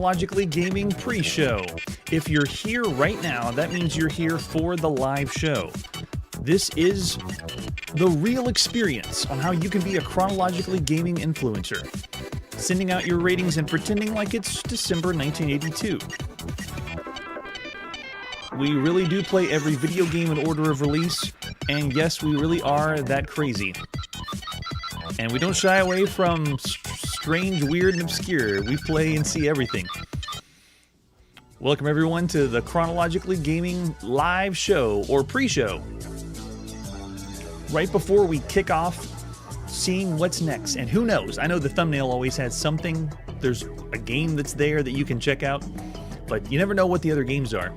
Chronologically Gaming pre-show. If you're here right now, that means you're here for the live show. This is the real experience on how you can be a chronologically gaming influencer. Sending out your ratings and pretending like it's December 1982. We really do play every video game in order of release, and yes, we really are that crazy. And we don't shy away from strange, weird, and obscure. We play and see everything. Welcome everyone to the Chronologically Gaming live show, or pre-show. Right before we kick off seeing what's next, and who knows, I know the thumbnail always has something. There's a game that's there that you can check out, but you never know what the other games are.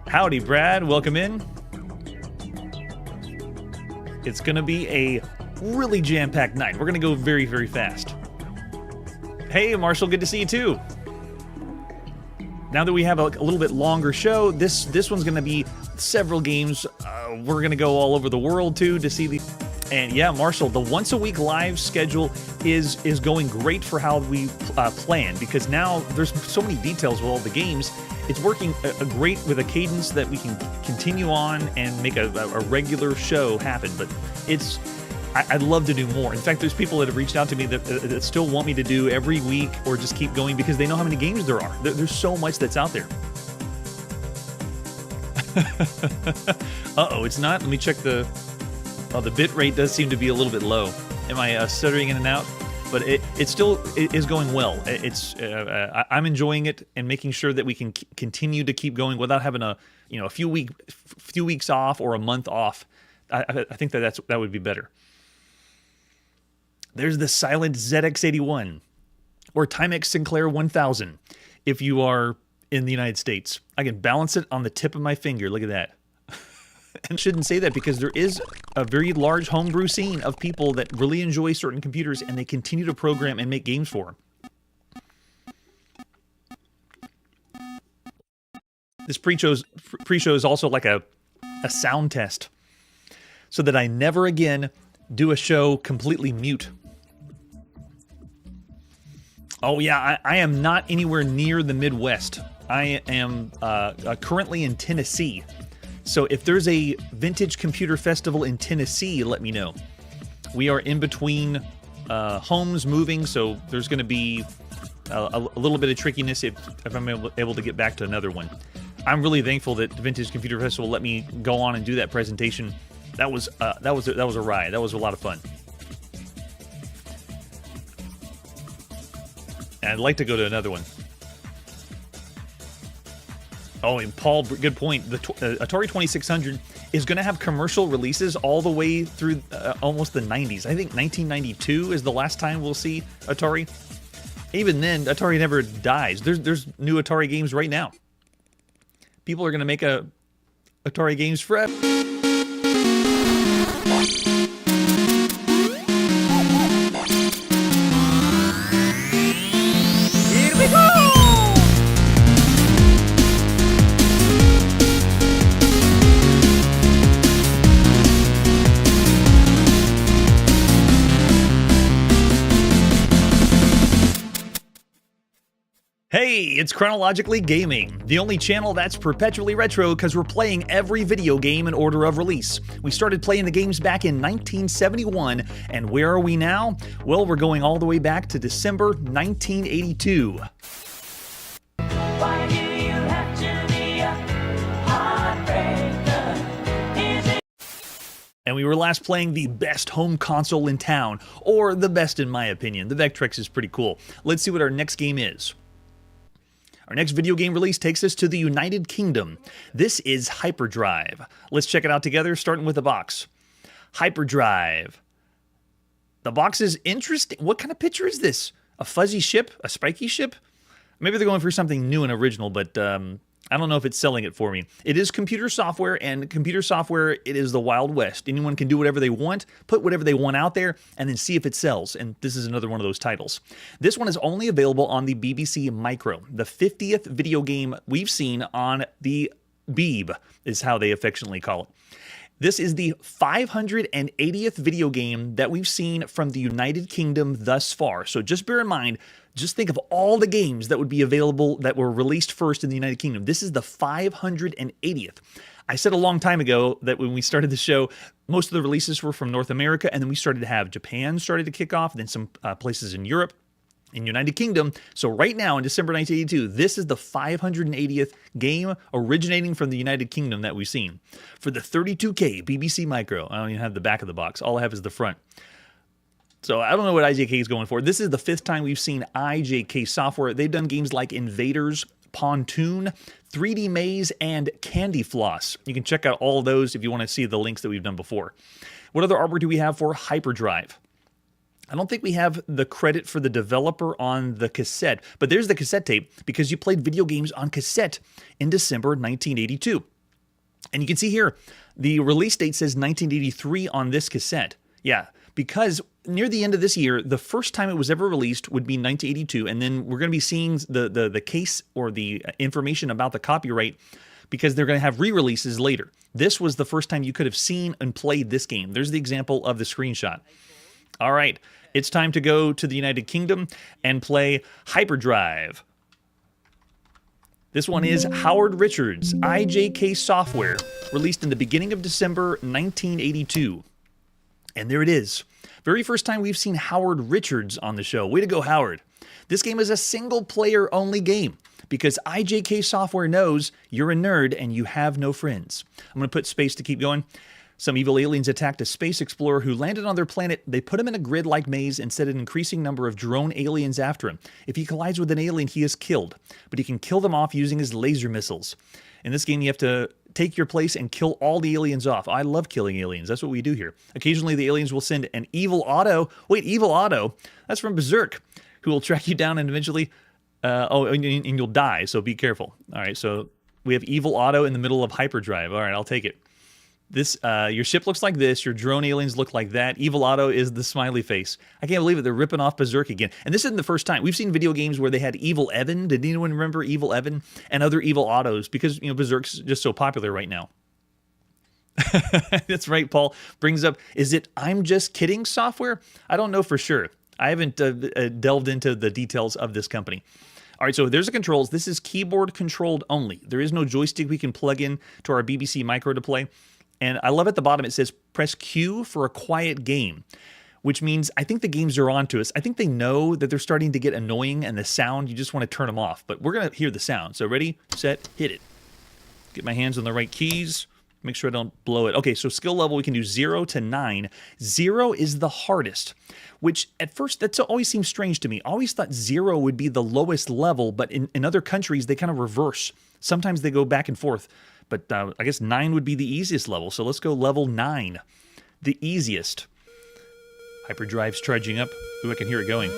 Howdy, Brad. Welcome in. It's going to be a really jam-packed night. We're going to go very, very fast. Hey, Marshall, good to see you too. Now that we have a little bit longer show, this one's going to be several games. We're going to go all over the world too to see these. And yeah, Marshall, the once-a-week live schedule is going great for how we plan, because now there's so many details with all the games. It's working great with a cadence that we can continue on and make a regular show happen. But I'd love to do more. In fact, there's people that have reached out to me that still want me to do every week or just keep going because they know how many games there are. There's so much that's out there. Uh-oh, it's not? Let me check the... Oh, the bit rate does seem to be a little bit low. Am I stuttering in and out? But it still is going well. I'm enjoying it and making sure that we can continue to keep going without having a few weeks off or a month off. I think that would be better. There's the Silent ZX81 or Timex Sinclair 1000 if you are in the United States. I can balance it on the tip of my finger. Look at that. And shouldn't say that because there is a very large homebrew scene of people that really enjoy certain computers and they continue to program and make games for them. This pre-show is also like a sound test so that I never again do a show completely mute. Oh yeah, I am not anywhere near the Midwest. I am currently in Tennessee. So if there's a vintage computer festival in Tennessee, let me know. We are in between homes moving, so there's going to be a little bit of trickiness if I'm able to get back to another one. I'm really thankful that Vintage Computer Festival let me go on and do that presentation. That was a ride. That was a lot of fun. And I'd like to go to another one. Oh, and Paul, good point. The Atari 2600 is going to have commercial releases all the way through almost the 90s. I think 1992 is the last time we'll see Atari. Even then, Atari never dies. There's new Atari games right now. People are going to make Atari games forever. Here we go! Hey, it's Chronologically Gaming, the only channel that's perpetually retro because we're playing every video game in order of release. We started playing the games back in 1971, and where are we now? Well, we're going all the way back to December 1982. Why do you have to be a heartbreaker? And we were last playing the best home console in town, or the best in my opinion. The Vectrex is pretty cool. Let's see what our next game is. Our next video game release takes us to the United Kingdom. This is Hyperdrive. Let's check it out together, starting with the box. Hyperdrive. The box is interesting. What kind of picture is this? A fuzzy ship? A spiky ship? Maybe they're going for something new and original, but I don't know if it's selling it for me. It is computer software, and computer software, it is the Wild West. Anyone can do whatever they want, put whatever they want out there, and then see if it sells. And this is another one of those titles. This one is only available on the BBC Micro, the 50th video game we've seen on the Beeb, is how they affectionately call it. This is the 580th video game that we've seen from the United Kingdom thus far. So just bear in mind, Just think of all the games that would be available that were released first in the United Kingdom. This is the 580th. I said a long time ago that when we started the show, most of the releases were from North America, and then we started to have Japan started to kick off, then some places in Europe, in United Kingdom. So right now in December 1982, this is the 580th game originating from the United Kingdom that we've seen. For the 32K BBC Micro, I don't even have the back of the box. All I have is the front. So I don't know what IJK is going for. This is the 5th time we've seen IJK Software. They've done games like Invaders, Pontoon, 3D Maze, and Candy Floss. You can check out all of those if you want to see the links that we've done before. What other artwork do we have for Hyperdrive? I don't think we have the credit for the developer on the cassette, but there's the cassette tape because you played video games on cassette in December 1982. And you can see here, the release date says 1983 on this cassette. Yeah, because near the end of this year, the first time it was ever released would be 1982, and then we're going to be seeing the case or the information about the copyright because they're going to have re-releases later. This was the first time you could have seen and played this game. There's the example of the screenshot. All right, it's time to go to the United Kingdom and play Hyperdrive. This one is Howard Richards, IJK Software, released in the beginning of December 1982. And there it is. Very first time we've seen Howard Richards on the show. Way to go, Howard. This game is a single-player only game because IJK Software knows you're a nerd and you have no friends. I'm going to put space to keep going. Some evil aliens attacked a space explorer who landed on their planet. They put him in a grid-like maze and set an increasing number of drone aliens after him. If he collides with an alien, he is killed, but he can kill them off using his laser missiles. In this game, you have to take your place and kill all the aliens off. I love killing aliens. That's what we do here. Occasionally, the aliens will send an evil Otto. Wait, evil Otto? That's from Berserk, who will track you down and eventually... and you'll die, so be careful. All right, so we have evil Otto in the middle of Hyperdrive. All right, I'll take it. This, your ship looks like this, your drone aliens look like that, Evil Otto is the smiley face. I can't believe it, they're ripping off Berserk again. And this isn't the first time. We've seen video games where they had Evil Evan. Did anyone remember Evil Evan? And other Evil Ottos, because, you know, Berserk's just so popular right now. That's right, Paul brings up, is it I'm Just Kidding software? I don't know for sure. I haven't delved into the details of this company. All right, so there's the controls. This is keyboard controlled only. There is no joystick we can plug in to our BBC Micro to play. And I love at the bottom it says, press Q for a quiet game, which means I think the games are on to us. I think they know that they're starting to get annoying and the sound, you just want to turn them off. But we're going to hear the sound. So ready, set, hit it. Get my hands on the right keys. Make sure I don't blow it. Okay, so skill level, we can do 0 to 9. 0 is the hardest, which at first, that always seems strange to me. I always thought 0 would be the lowest level, but in other countries, they kind of reverse. Sometimes they go back and forth. But I guess 9 would be the easiest level, so let's go level 9. The easiest. Hyperdrive's charging up. Ooh, I can hear it going.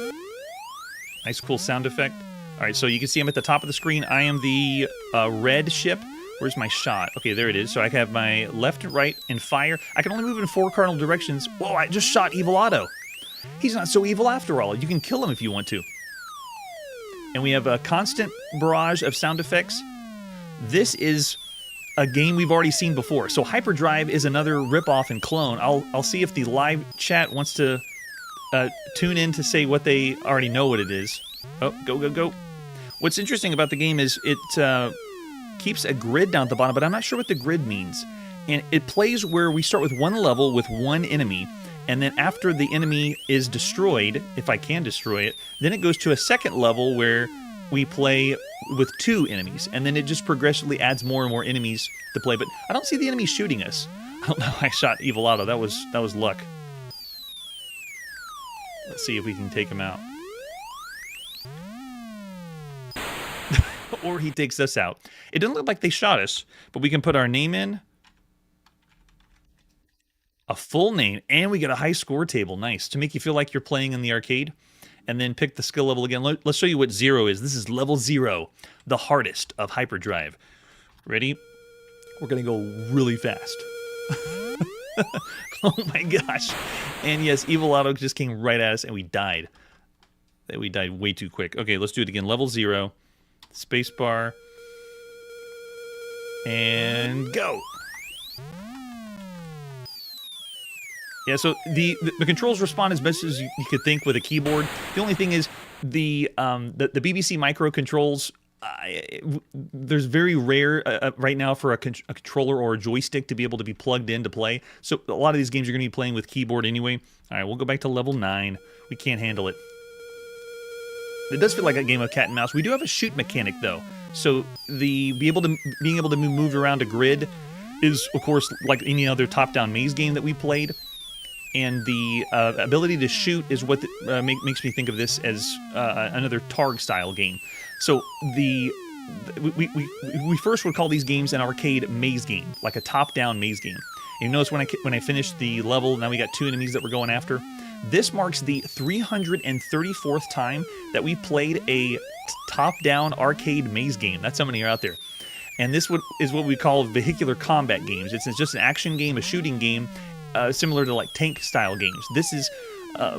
Nice, cool sound effect. All right, so you can see I'm at the top of the screen. I am the red ship. Where's my shot? Okay, there it is. So I can have my left, right, and fire. I can only move in 4 cardinal directions. Whoa, I just shot Evil Otto. He's not so evil after all. You can kill him if you want to. And we have a constant barrage of sound effects. This is a game we've already seen before. So Hyperdrive is another ripoff and clone. I'll see if the live chat wants to tune in to say what they already know what it is. Oh, go, go, go. What's interesting about the game is it keeps a grid down at the bottom, but I'm not sure what the grid means. And it plays where we start with one level with one enemy, and then after the enemy is destroyed, if I can destroy it, then it goes to a second level where we play with 2 enemies, and then it just progressively adds more and more enemies to play. But I don't see the enemies shooting us. I don't know. I shot Evil Otto. That was luck. Let's see if we can take him out. Or he takes us out. It doesn't look like they shot us, but we can put our name in. A full name, and we get a high score table. Nice. To make you feel like you're playing in the arcade. And then pick the skill level again. Let's show you what 0 is. This is level 0, the hardest of Hyperdrive. Ready? We're going to go really fast. Oh my gosh. And yes, Evil Otto just came right at us and we died. We died way too quick. Okay, let's do it again. Level 0, spacebar, and go. Yeah, so the controls respond as best as you could think with a keyboard. The only thing is, the BBC Micro controls. There's very rare right now for a controller or a joystick to be able to be plugged in to play. So a lot of these games you're going to be playing with keyboard anyway. All right, we'll go back to level 9. We can't handle it. It does feel like a game of cat and mouse. We do have a shoot mechanic though. So being able to be moved around a grid is, of course, like any other top-down maze game that we played. And the ability to shoot is what makes me think of this as another Targ-style game. So we first would call these games an arcade maze game, like a top-down maze game. And you notice when I finished the level, now we got 2 enemies that we're going after. This marks the 334th time that we played a top-down arcade maze game. That's how many are out there. And this is what we call vehicular combat games. It's just an action game, a shooting game, similar to like tank-style games. This is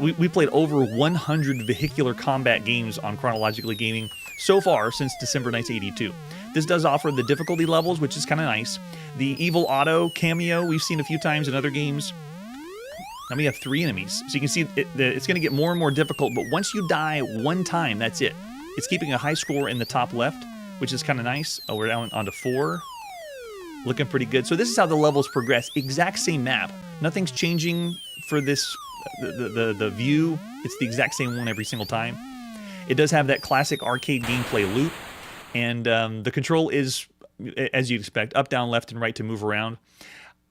we played over 100 vehicular combat games on Chronologically Gaming so far since December 1982. This does offer the difficulty levels, which is kind of nice. The Evil Otto cameo we've seen a few times in other games. Now we have 3 enemies, so you can see it's going to get more and more difficult, but once you die one time, that's it. It's keeping a high score in the top left, which is kind of nice. Oh, we're down onto 4. Looking pretty good. So this is how the levels progress. Exact same map. Nothing's changing for this, the view. It's the exact same one every single time. It does have that classic arcade gameplay loop, and the control is, as you'd expect, up, down, left, and right to move around.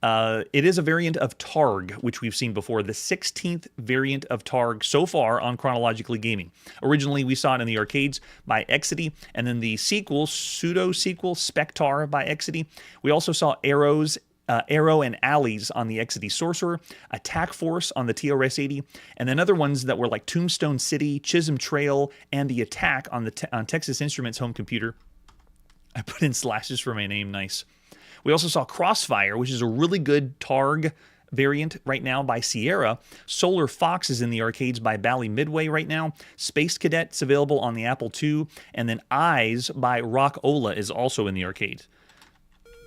It is a variant of Targ, which we've seen before, the 16th variant of Targ so far on Chronologically Gaming. Originally, we saw it in the arcades by Exidy, and then the sequel, pseudo-sequel, Spectar by Exidy. We also saw Arrow and Alleys on the Exidy Sorcerer, Attack Force on the TRS-80, and then other ones that were like Tombstone City, Chisholm Trail, and the Attack on on Texas Instruments home computer. I put in slashes for my name, nice. We also saw Crossfire, which is a really good Targ variant right now by Sierra. Solar Fox is in the arcades by Bally Midway right now. Space Cadet's available on the Apple II. And then Eyes by Rock Ola is also in the arcades.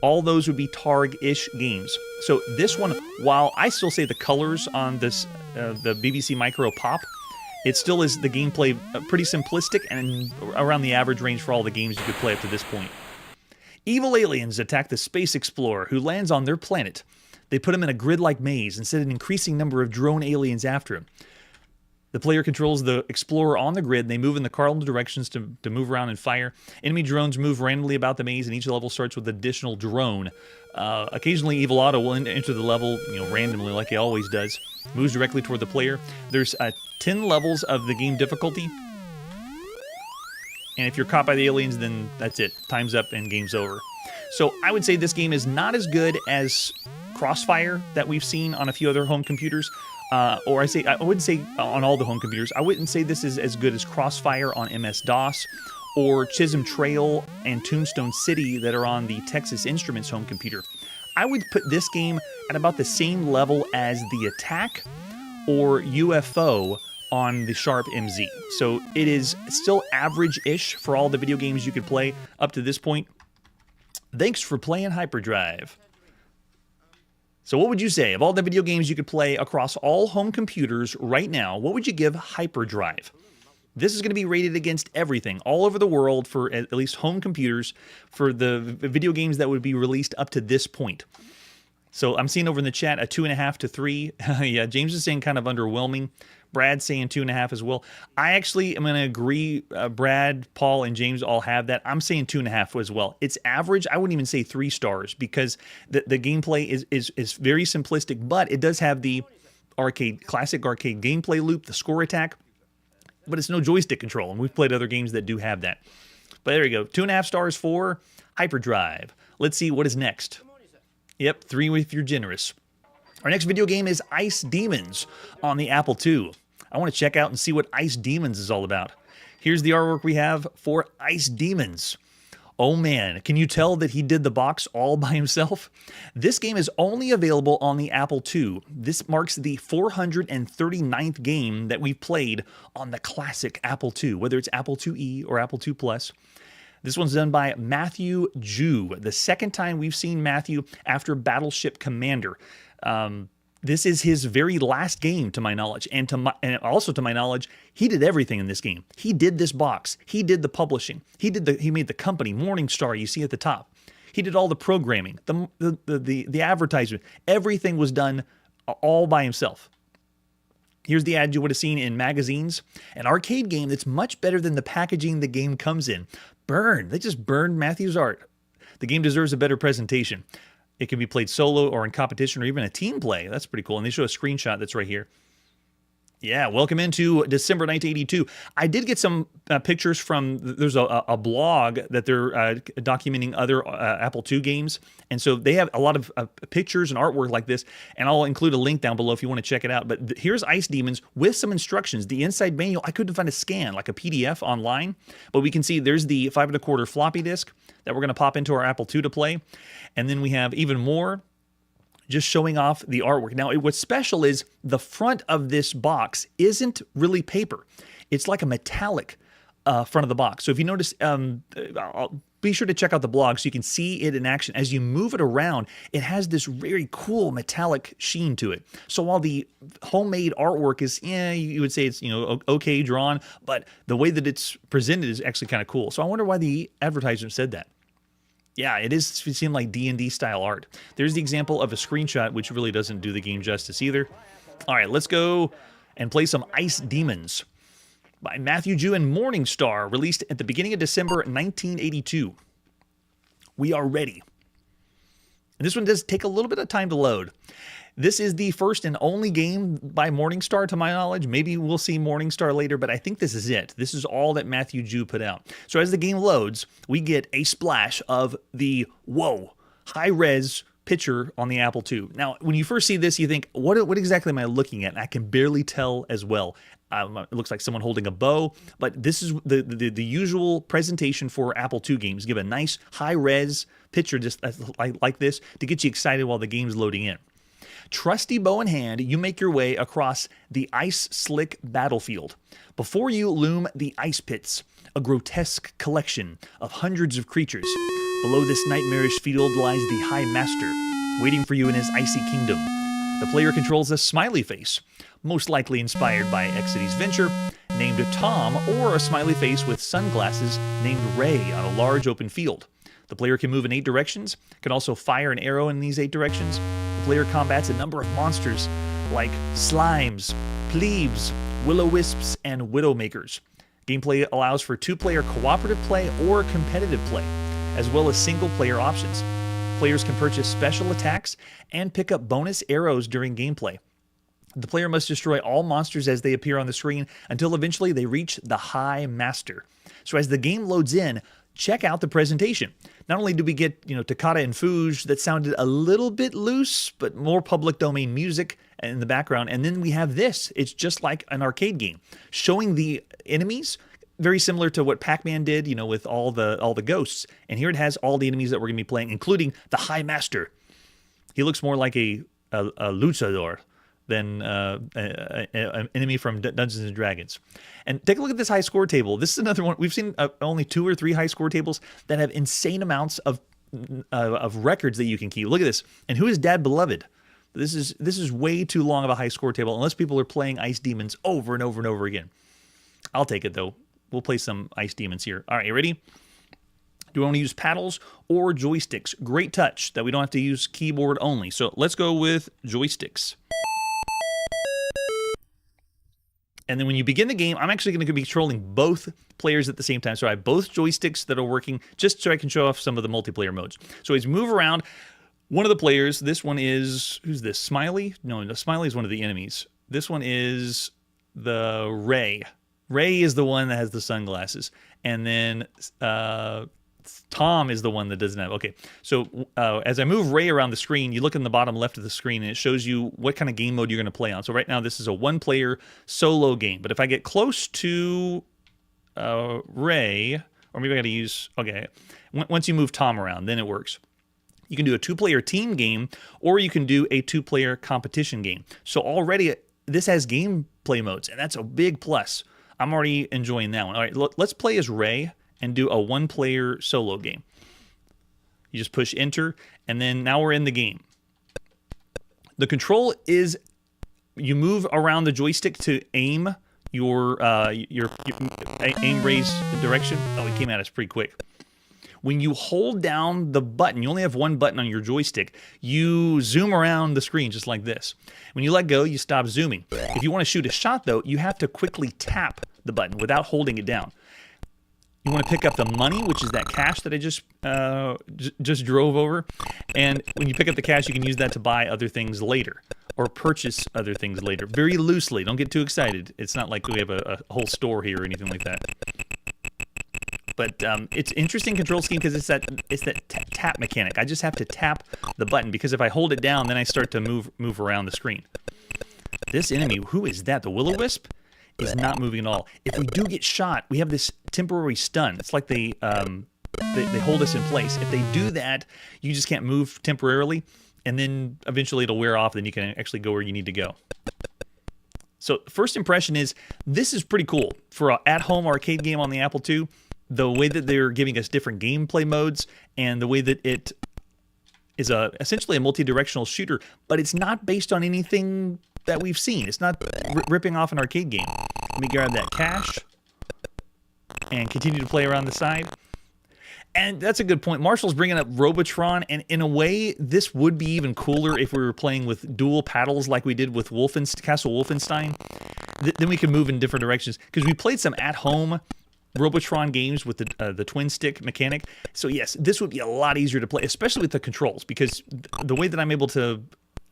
All those would be Targ-ish games. So this one, while I still say the colors on this, the BBC Micro pop, it still is the gameplay pretty simplistic and around the average range for all the games you could play up to this point. Evil aliens attack the space explorer who lands on their planet. They put him in a grid-like maze and send an increasing number of drone aliens after him. The player controls the explorer on the grid, and they move in the cardinal directions to move around and fire. Enemy drones move randomly about the maze, and each level starts with an additional drone. Occasionally, Evil Otto will enter the level, randomly like he always does. Moves directly toward the player. There's 10 levels of the game difficulty. And if you're caught by the aliens, then that's it. Time's up and game's over. So I would say this game is not as good as Crossfire that we've seen on a few other home computers. I wouldn't say on all the home computers. I wouldn't say this is as good as Crossfire on MS-DOS or Chisholm Trail and Tombstone City that are on the Texas Instruments home computer. I would put this game at about the same level as The Attack or UFO on the Sharp MZ. So it is still average-ish for all the video games you could play up to this point. Thanks for playing Hyperdrive. So what would you say? Of all the video games you could play across all home computers right now, what would you give Hyperdrive? This is going to be rated against everything all over the world for at least home computers for the video games that would be released up to this point. So I'm seeing over in the chat a 2.5 to 3. Yeah, James is saying kind of underwhelming. Brad's saying 2.5 as well. I actually am going to agree. Brad, Paul, and James all have that. I'm saying 2.5 as well. It's average. I wouldn't even say 3 stars because the gameplay is very simplistic, but it does have the classic arcade gameplay loop, the score attack, but it's no joystick control, and we've played other games that do have that. But there you go. 2.5 stars for Hyperdrive. Let's see what is next. Yep, 3 if you're generous. Our next video game is Ice Demons on the Apple II. I want to check out and see what Ice Demons is all about. Here's the artwork we have for Ice Demons. Oh man, can you tell that he did the box all by himself? This game is only available on the Apple II. This marks the 439th game that we've played on the classic Apple II, whether it's Apple IIe or Apple II Plus. This one's done by Matthew Jew, the second time we've seen Matthew after Battleship Commander. This is his very last game, to my knowledge, and also to my knowledge, he did everything in this game. He did this box. He did the publishing. He made the company Morningstar. You see at the top. He did all the programming, the advertisement. Everything was done all by himself. Here's the ad you would have seen in magazines. An arcade game that's much better than the packaging the game comes in. Burn. They just burned Matthew's art. The game deserves a better presentation. It can be played solo or in competition or even a team play. That's pretty cool. And they show a screenshot that's right here. Yeah, welcome into December 1982. I did get some pictures from, there's a blog that they're documenting other Apple II games. And so they have a lot of pictures and artwork like this. And I'll include a link down below if you want to check it out. But here's Ice Demons with some instructions. The inside manual, I couldn't find a scan, like a PDF online. But we can see there's the 5 1/4 floppy disk that we're going to pop into our Apple II to play. And then we have even more just showing off the artwork. Now, what's special is the front of this box isn't really paper. It's like a metallic front of the box. So if you notice, be sure to check out the blog so you can see it in action. As you move it around, it has this very cool metallic sheen to it. So while the homemade artwork is, you would say it's, okay drawn, but the way that it's presented is actually kind of cool. So I wonder why the advertisement said that. Yeah, it seemed like D&D style art. There's the example of a screenshot, which really doesn't do the game justice either. All right, let's go and play some Ice Demons by Matthew Jew and Morningstar, released at the beginning of December 1982. We are ready. And this one does take a little bit of time to load. This is the first and only game by Morningstar, to my knowledge. Maybe we'll see Morningstar later, but I think this is it. This is all that Matthew Jew put out. So as the game loads, we get a splash of the, whoa, high-res picture on the Apple II. Now, when you first see this, you think, what exactly am I looking at? And I can barely tell as well. It looks like someone holding a bow, but this is the usual presentation for Apple II games. Give a nice high-res picture just like this to get you excited while the game's loading in. Trusty bow in hand, you make your way across the ice-slick battlefield. Before you loom the ice pits, a grotesque collection of hundreds of creatures. Below this nightmarish field lies the High Master, waiting for you in his icy kingdom. The player controls a smiley face, most likely inspired by Exidy's Venture, named Tom, or a smiley face with sunglasses named Ray on a large open field. The player can move in 8 directions, can also fire an arrow in these 8 directions. The player combats a number of monsters like slimes, plebes, will-o-wisps, and widowmakers. Gameplay allows for 2-player cooperative play or competitive play, as well as single-player options. Players can purchase special attacks and pick up bonus arrows during gameplay. The player must destroy all monsters as they appear on the screen until eventually they reach the High Master. So as the game loads in, check out the presentation. Not only do we get, Toccata and Fuge that sounded a little bit loose, but more public domain music in the background. And then we have this. It's just like an arcade game, showing the enemies, very similar to what Pac-Man did, with all the ghosts. And here it has all the enemies that we're going to be playing, including the High Master. He looks more like a luchador than an enemy from Dungeons and Dragons. And take a look at this high score table. This is another one. We've seen only 2 or 3 high score tables that have insane amounts of records that you can keep. Look at this. And who is Dad Beloved? This is way too long of a high score table, unless people are playing Ice Demons over and over and over again. I'll take it, though. We'll play some Ice Demons here. All right, you ready? Do we want to use paddles or joysticks? Great touch that we don't have to use keyboard only. So let's go with joysticks. And then when you begin the game, I'm actually going to be controlling both players at the same time. So I have both joysticks that are working just so I can show off some of the multiplayer modes. So as you move around, one of the players, this one is, who's this, Smiley? No, Smiley is one of the enemies. This one is the Ray. Ray is the one that has the sunglasses. And then Tom is the one that doesn't have. Okay, so as I move Ray around the screen, you look in the bottom left of the screen, and it shows you what kind of game mode you're going to play on. So right now, this is a 1-player solo game. But if I get close to Ray, or maybe I got to use, okay, once you move Tom around, then it works. You can do a 2-player team game, or you can do a 2-player competition game. So already, this has gameplay modes, and that's a big plus. I'm already enjoying that one. All right, let's play as Ray and do a 1-player solo game. You just push enter, and then now we're in the game. The control is you move around the joystick to aim your aim raise direction. Oh, it came at us pretty quick. When you hold down the button, you only have one button on your joystick, you zoom around the screen just like this. When you let go, you stop zooming. If you want to shoot a shot, though, you have to quickly tap the button without holding it down. You want to pick up the money, which is that cash that I just drove over. And when you pick up the cash, you can use that to buy other things later or purchase other things later. Very loosely. Don't get too excited. It's not like we have a whole store here or anything like that. But it's interesting control scheme because it's that tap mechanic. I just have to tap the button because if I hold it down, then I start to move around the screen. This enemy, who is that? The Will-O-Wisp is not moving at all. If we do get shot, we have this temporary stun. It's like they hold us in place. If they do that, you just can't move temporarily, and then eventually it'll wear off. Then you can actually go where you need to go. So first impression is this is pretty cool for an at-home arcade game on the Apple II. The way that they're giving us different gameplay modes and the way that it is essentially a multi-directional shooter, but it's not based on anything that we've seen. It's not ripping off an arcade game. Let me grab that cash and continue to play around the side. And that's a good point. Marshall's bringing up Robotron, and in a way, this would be even cooler if we were playing with dual paddles like we did with Castle Wolfenstein. Then we could move in different directions, because we played some at-home Robotron games with the twin stick mechanic. So yes, this would be a lot easier to play, especially with the controls, because the way that I'm able to,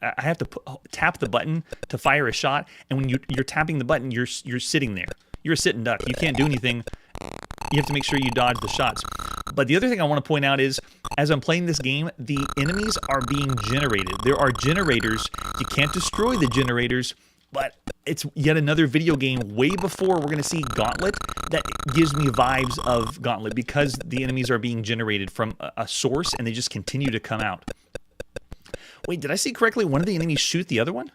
I have to tap the button to fire a shot, and when you're tapping the button, you're sitting there. You're a sitting duck. You can't do anything. You have to make sure you dodge the shots. But the other thing I want to point out is, as I'm playing this game, the enemies are being generated. There are generators. You can't destroy the generators, but it's yet another video game way before we're going to see Gauntlet that gives me vibes of Gauntlet because the enemies are being generated from a source and they just continue to come out. Wait, did I see correctly? One of the enemies shoot the other one?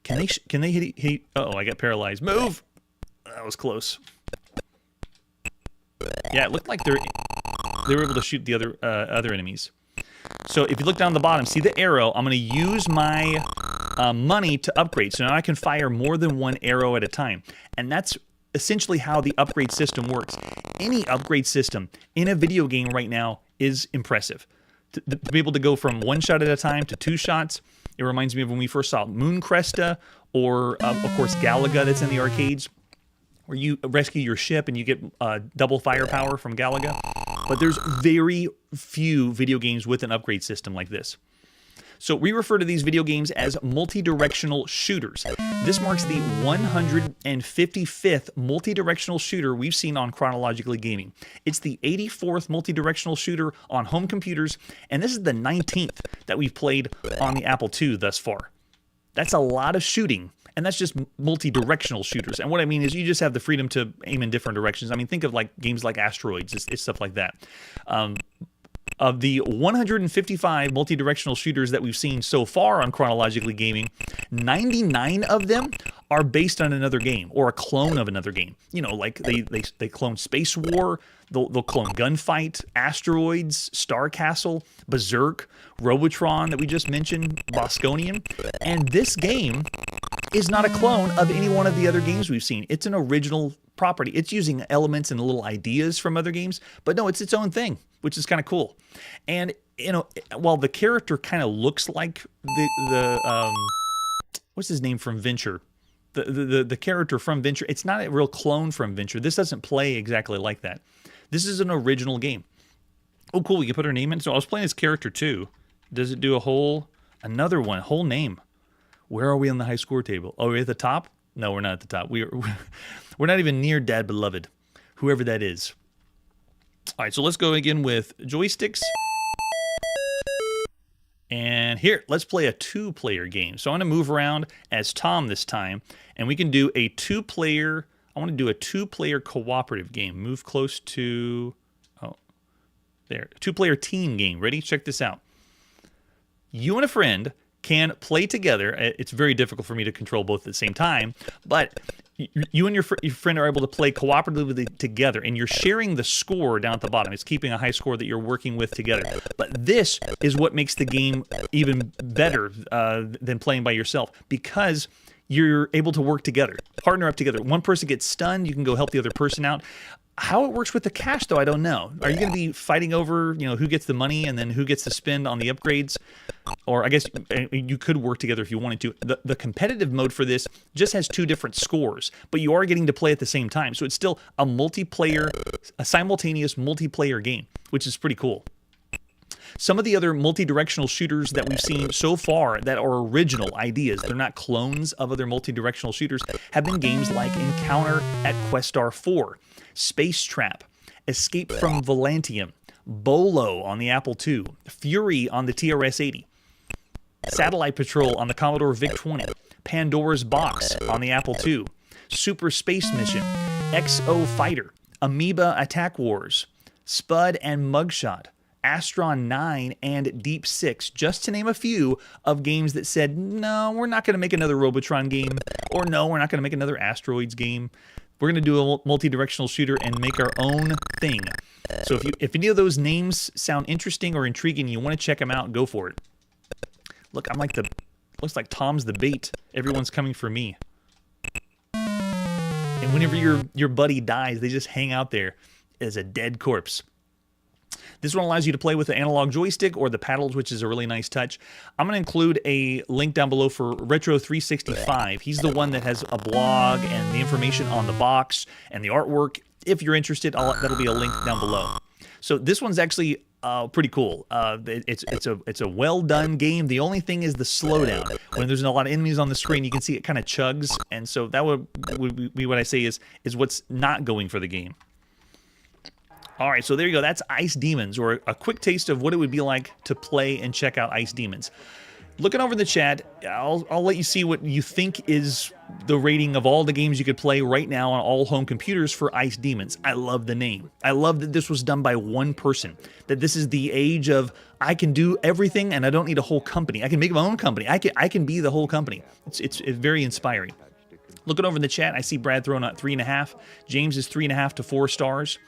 Can they hit? Uh-oh, I got paralyzed. Move! That was close. Yeah, it looked like they were able to shoot the other enemies. So if you look down the bottom, see the arrow? I'm going to use my money to upgrade. So now I can fire more than one arrow at a time. And that's essentially how the upgrade system works. Any upgrade system in a video game right now is impressive. To be able to go from one shot at a time to two shots, it reminds me of when we first saw Mooncresta or, of course, Galaga that's in the arcades, where you rescue your ship and you get double firepower from Galaga. But there's very few video games with an upgrade system like this. So we refer to these video games as multi-directional shooters. This marks the 155th multi-directional shooter we've seen on Chronologically Gaming. It's the 84th multi-directional shooter on home computers, and this is the 19th that we've played on the Apple II thus far. That's a lot of shooting, and that's just multi-directional shooters. And what I mean is you just have the freedom to aim in different directions. I mean, think of like games like Asteroids, it's stuff like that. Of the 155 multi-directional shooters that we've seen so far on Chronologically Gaming, 99 of them are based on another game or a clone of another game. You know, like they clone Space War, they'll clone Gunfight, Asteroids, Star Castle, Berserk, Robotron that we just mentioned, Bosconian. And this game is not a clone of any one of the other games we've seen. It's an original property. It's using elements and little ideas from other games, but no, it's its own thing, which is kind of cool. And, you know, while the character kind of looks like the what's his name from Venture? The character from Venture, it's not a real clone from Venture. This doesn't play exactly like that. This is an original game. Oh, cool. We can put her name in. So I was playing this character too. Does it do another one, whole name? Where are we on the high score table? Oh, we're at the top? No, we're not at the top. We're not even near Dad Beloved, whoever that is. All right, so let's go again with joysticks. And here, let's play a two-player game. So I'm going to move around as Tom this time, and we can do a two-player. I want to do a two-player cooperative game. Move close to, two-player team game. Ready? Check this out. You and a friend can play together. It's very difficult for me to control both at the same time, but you and your friend are able to play cooperatively together, and you're sharing the score down at the bottom. It's keeping a high score that you're working with together. But this is what makes the game even better than playing by yourself, because you're able to work together, partner up together. One person gets stunned, you can go help the other person out. How it works with the cash, though, I don't know. Are you going to be fighting over, who gets the money and then who gets to spend on the upgrades? Or I guess you could work together if you wanted to. The competitive mode for this just has 2 different scores, but you are getting to play at the same time. So it's still a simultaneous multiplayer game, which is pretty cool. Some of the other multi-directional shooters that we've seen so far that are original ideas, they're not clones of other multi-directional shooters, have been games like Encounter at Questar 4, Space Trap, Escape from Volantium, Bolo on the Apple II, Fury on the TRS-80, Satellite Patrol on the Commodore VIC-20, Pandora's Box on the Apple II, Super Space Mission, XO Fighter, Amoeba Attack Wars, Spud and Mugshot, Astron 9, and Deep 6, just to name a few of games that said, no, we're not going to make another Robotron game, or no, we're not going to make another Asteroids game. We're going to do a multi-directional shooter and make our own thing. So if any of those names sound interesting or intriguing, you want to check them out, go for it. Look, looks like Tom's the bait. Everyone's coming for me. And whenever your buddy dies, they just hang out there as a dead corpse. This one allows you to play with the analog joystick or the paddles, which is a really nice touch. I'm going to include a link down below for Retro365. He's the one that has a blog and the information on the box and the artwork. If you're interested, that'll be a link down below. So this one's actually pretty cool. It's a well-done game. The only thing is the slowdown. When there's a lot of enemies on the screen, you can see it kind of chugs, and so that would be what I say is what's not going for the game. All right, so there you go. That's Ice Demons, or a quick taste of what it would be like to play and check out Ice Demons. Looking over the chat, I'll let you see what you think is the rating of all the games you could play right now on all home computers for Ice Demons. I love the name. I love that this was done by one person, that this is the age of I can do everything and I don't need a whole company. I can make my own company. I can be the whole company. It's very inspiring. Looking over in the chat, I see Brad throwing out 3.5. James is 3.5 to 4 stars.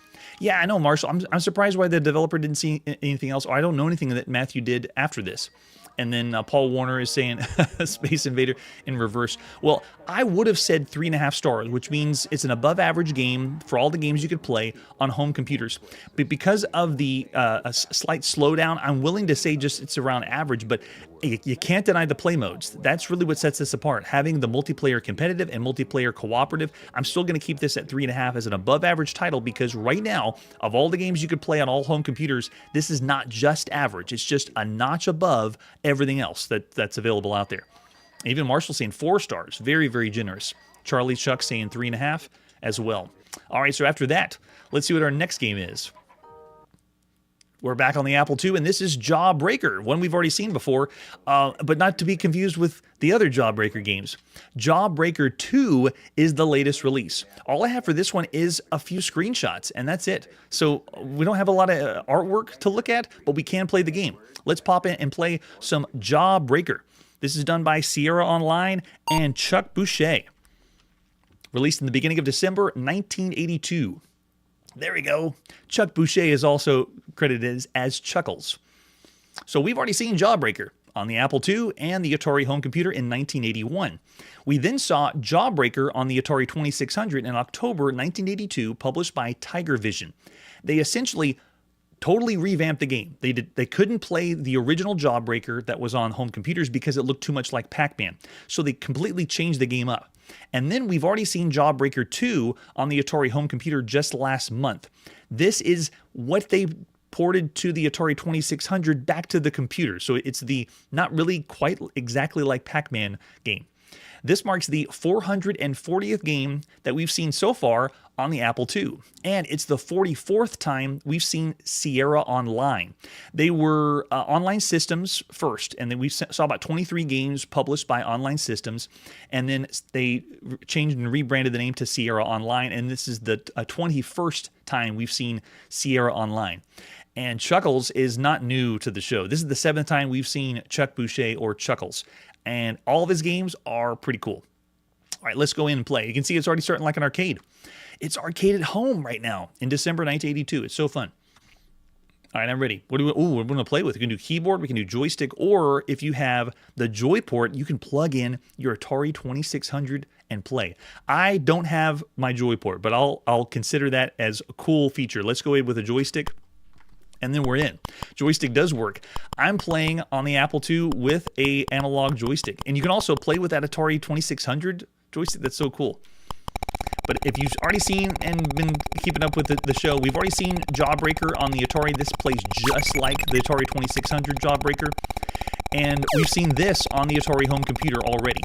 Yeah, I know, Marshall. I'm surprised why the developer didn't see anything else. Or I don't know anything that Matthew did after this. And then Paul Warner is saying Space Invader in reverse. Well, I would have said 3.5 stars, which means it's an above average game for all the games you could play on home computers. But because of the a slight slowdown, I'm willing to say just it's around average, but you can't deny the play modes. That's really what sets this apart. Having the multiplayer competitive and multiplayer cooperative, I'm still going to keep this at 3.5 as an above average title, because right now, of all the games you could play on all home computers, this is not just average. It's just a notch above everything else that's available out there. Even Marshall saying 4 stars. Very, very generous. Charlie Chuck saying 3.5 as well. All right, so after that, let's see what our next game is. We're back on the Apple II, and this is Jawbreaker, one we've already seen before, but not to be confused with the other Jawbreaker games. Jawbreaker 2 is the latest release. All I have for this one is a few screenshots, and that's it. So we don't have a lot of artwork to look at, but we can play the game. Let's pop in and play some Jawbreaker. This is done by Sierra Online and Chuck Boucher. Released in the beginning of December 1982. There we go. Chuck Boucher is also credited as Chuckles. So we've already seen Jawbreaker on the Apple II and the Atari home computer in 1981. We then saw Jawbreaker on the Atari 2600 in October 1982, published by Tiger Vision. They essentially totally revamped the game. They couldn't play the original Jawbreaker that was on home computers because it looked too much like Pac-Man. So they completely changed the game up. And then we've already seen Jawbreaker 2 on the Atari home computer just last month. This is what they ported to the Atari 2600 back to the computer. So it's the not really quite exactly like Pac-Man game. This marks the 440th game that we've seen so far on the Apple II, and it's the 44th time we've seen Sierra Online. They were online systems first, and then we saw about 23 games published by online systems, and then they changed and rebranded the name to Sierra Online, and this is the 21st time we've seen Sierra Online. And Chuckles is not new to the show. This is the 7th time we've seen Chuck Boucher or Chuckles. And all of his games are pretty cool. All right, let's go in and play. You can see it's already starting like an arcade. It's arcade at home right now in December 1982. It's so fun. All right, I'm ready. What do we, we're going to play with. We can do keyboard, we can do joystick, or if you have the Joy port, you can plug in your Atari 2600 and play. I don't have my Joy port, but I'll consider that as a cool feature. Let's go in with a joystick, and then we're in. Joystick does work. I'm playing on the Apple II with a analog joystick, and you can also play with that Atari 2600 joystick. That's so cool. But if you've already seen and been keeping up with the show, we've already seen Jawbreaker on the Atari. This plays just like the Atari 2600 Jawbreaker. And we've seen this on the Atari home computer already.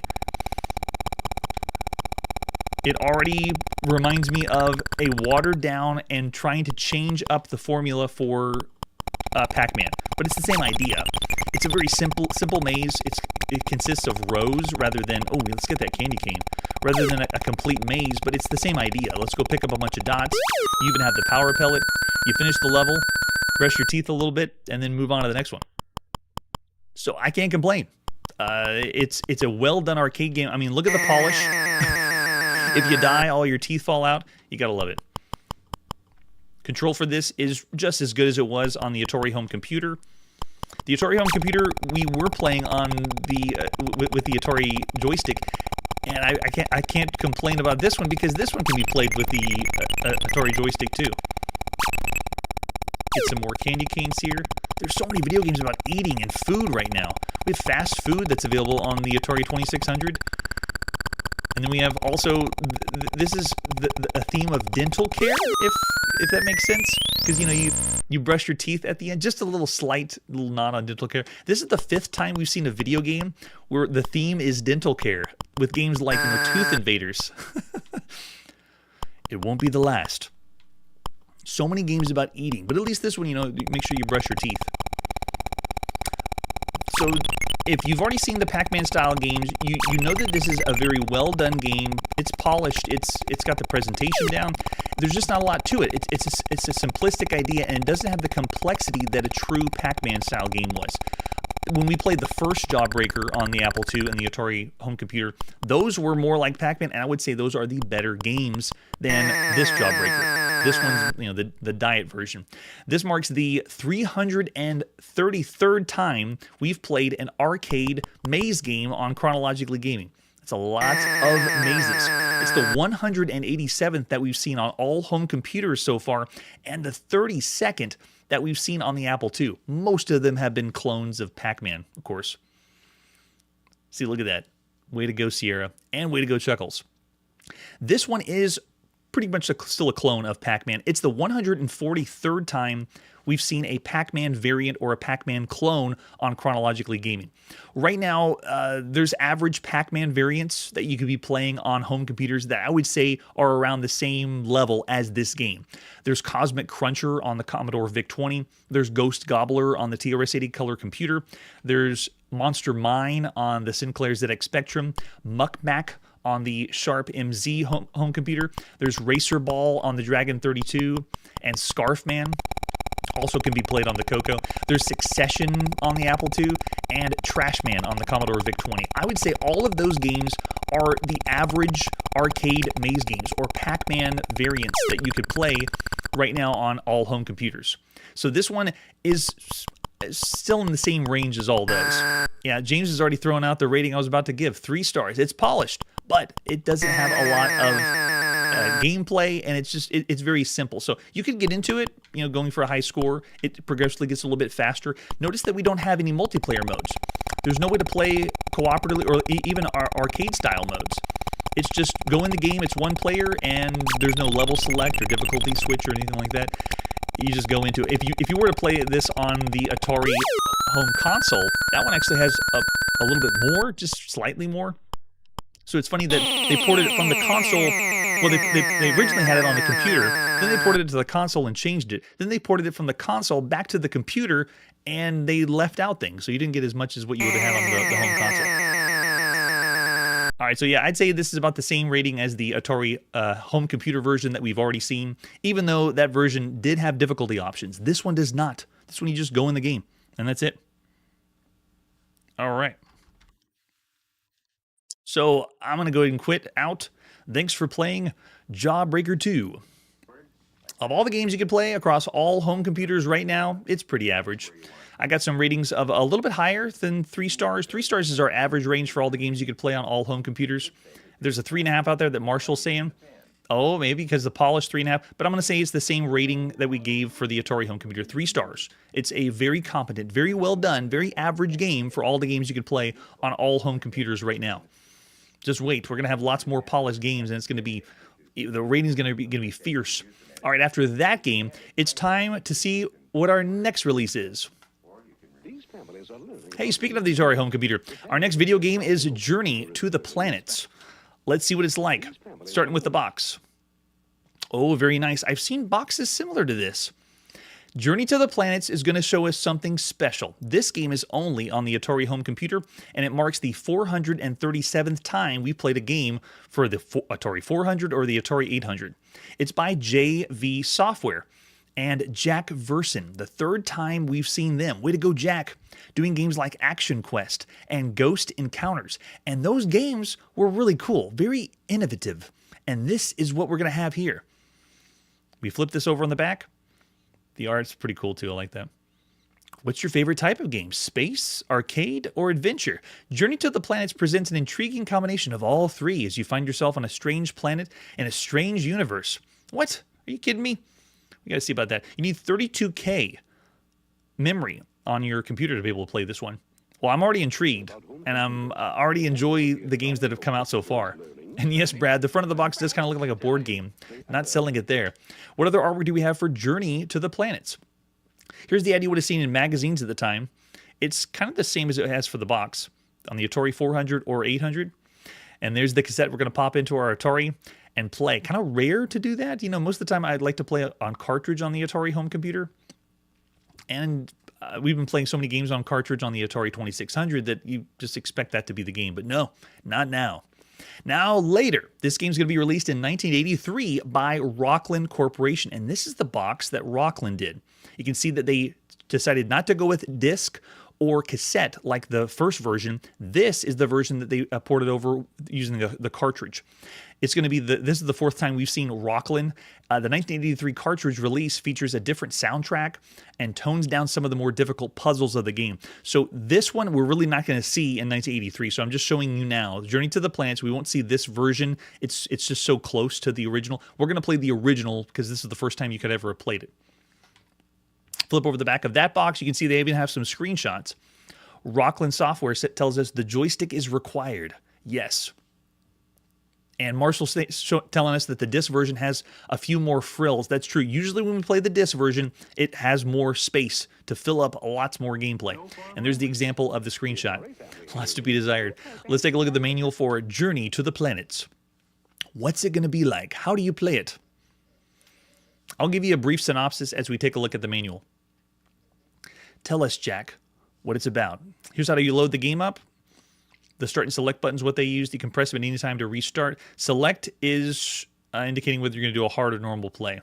It already reminds me of a watered down and trying to change up the formula for Pac-Man. But it's the same idea. It's a very simple maze. It consists of rows rather than, oh, let's get that candy cane, rather than a complete maze, but it's the same idea. Let's go pick up a bunch of dots. You even have the power pellet. You finish the level, brush your teeth a little bit, and then move on to the next one. So I can't complain. It's a well-done arcade game. I mean, look at the polish. If you die, all your teeth fall out. You gotta love it. Control for this is just as good as it was on the Atari home computer. The Atari home computer we were playing on the with the Atari joystick, and I can't complain about this one because this one can be played with the Atari joystick too. Get some more candy canes here. There's so many video games about eating and food right now. We have fast food that's available on the Atari 2600. And then we have also, this is a theme of dental care, if that makes sense. Because, you know, you brush your teeth at the end. Just a little nod on dental care. This is the 5th time we've seen a video game where the theme is dental care. With games like, you know, Tooth Invaders. It won't be the last. So many games about eating. But at least this one, you know, make sure you brush your teeth. So if you've already seen the Pac-Man style games, you know that this is a very well done game. It's polished. It's got the presentation down. There's just not a lot to it. It's a simplistic idea, and it doesn't have the complexity that a true Pac-Man style game was. When we played the first Jawbreaker on the Apple II and the Atari home computer, those were more like Pac-Man, and I would say those are the better games than this Jawbreaker. This one's, you know, the diet version. This marks the 333rd time we've played an arcade maze game on Chronologically Gaming. That's a lot of mazes. It's the 187th that we've seen on all home computers so far, and the 32nd that we've seen on the Apple II. Most of them have been clones of Pac-Man, of course. See, look at that. Way to go, Sierra, and way to go, Chuckles. This one is pretty much still a clone of Pac-Man. It's the 143rd time we've seen a Pac-Man variant or a Pac-Man clone on Chronologically Gaming. Right now, there's average Pac-Man variants that you could be playing on home computers that I would say are around the same level as this game. There's Cosmic Cruncher on the Commodore VIC-20. There's Ghost Gobbler on the TRS-80 color computer. There's Monster Mine on the Sinclair ZX Spectrum. Muck Mac on the Sharp MZ home computer. There's Racer Ball on the Dragon 32. And Scarfman also can be played on the Coco. There's Succession on the Apple II and Trashman on the Commodore VIC-20. I would say all of those games are the average arcade maze games or Pac-Man variants that you could play right now on all home computers. So this one is still in the same range as all those. Yeah, James has already thrown out the rating I was about to give. 3 stars. It's polished, but it doesn't have a lot of gameplay, and it's very simple. So you could get into it, you know, going for a high score. It progressively gets a little bit faster. Notice that we don't have any multiplayer modes. There's no way to play cooperatively or even arcade style modes. It's just go in the game, it's one player, and there's no level select or difficulty switch or anything like that. You just go into it. If you were to play this on the Atari home console, that one actually has a little bit more, just slightly more. So it's funny that they ported it from the console. Well, they originally had it on the computer. Then they ported it to the console and changed it. Then they ported it from the console back to the computer, and they left out things. So you didn't get as much as what you would have had on the home console. All right, so yeah, I'd say this is about the same rating as the Atari home computer version that we've already seen, even though that version did have difficulty options. This one does not. This one you just go in the game, and that's it. All right. So I'm going to go ahead and quit out. Thanks for playing Jawbreaker 2. Of all the games you can play across all home computers right now, it's pretty average. I got some ratings of a little bit higher than 3 stars. 3 stars is our average range for all the games you could play on all home computers. There's a 3.5 out there that Marshall's saying. Oh, maybe because the polished 3.5. But I'm going to say it's the same rating that we gave for the Atari home computer, 3 stars. It's a very competent, very well done, very average game for all the games you could play on all home computers right now. Just wait. We're going to have lots more polished games, and it's going to be, the rating's going to be fierce. All right, after that game, it's time to see what our next release is. Hey, speaking of the Atari home computer, our next video game is Journey to the Planets. Let's see what it's like, starting with the box. Oh, very nice. I've seen boxes similar to this. Journey to the Planets is going to show us something special. This game is only on the Atari home computer, and it marks the 437th time we played a game for the Atari 400 or the Atari 800. It's by JV Software and Jack Verson, the 3rd time we've seen them. Way to go, Jack, doing games like Action Quest and Ghost Encounters. And those games were really cool, very innovative. And this is what we're going to have here. We flip this over on the back. The art's pretty cool too, I like that. What's your favorite type of game? Space, arcade, or adventure? Journey to the Planets presents an intriguing combination of all 3 as you find yourself on a strange planet in a strange universe. What? Are you kidding me? We got to see about that. You need 32K memory on your computer to be able to play this one. Well, I'm already intrigued, and I'm already enjoy the games that have come out so far. And yes, Brad, the front of the box does kind of look like a board game. Not selling it there. What other artwork do we have for Journey to the Planets? Here's the idea you would have seen in magazines at the time. It's kind of the same as it has for the box on the Atari 400 or 800. And there's the cassette we're going to pop into our Atari and play. Kind of rare to do that. You know, most of the time I'd like to play on cartridge on the Atari home computer. And we've been playing so many games on cartridge on the Atari 2600 that you just expect that to be the game. But no, not now. Now, later, this game's going to be released in 1983 by Rockland Corporation, and this is the box that Rockland did. You can see that they decided not to go with disc or cassette like the first version. This is the version that they ported over using the cartridge. It's going to be this is the 4th time we've seen Rockland. The 1983 cartridge release features a different soundtrack and tones down some of the more difficult puzzles of the game. So this one we're really not going to see in 1983. So I'm just showing you now. Journey to the Planets, we won't see this version. It's just so close to the original. We're going to play the original because this is the first time you could ever have played it. Flip over the back of that box. You can see they even have some screenshots. Rockland Software tells us the joystick is required. Yes. And Marshall's telling us that the disc version has a few more frills. That's true. Usually when we play the disc version, it has more space to fill up lots more gameplay. And there's the example of the screenshot. Lots to be desired. Let's take a look at the manual for Journey to the Planets. What's it going to be like? How do you play it? I'll give you a brief synopsis as we take a look at the manual. Tell us, Jack, what it's about. Here's how you load the game up. The start and select buttons, what they used. You can press them at any time to restart. Select is indicating whether you're going to do a hard or normal play.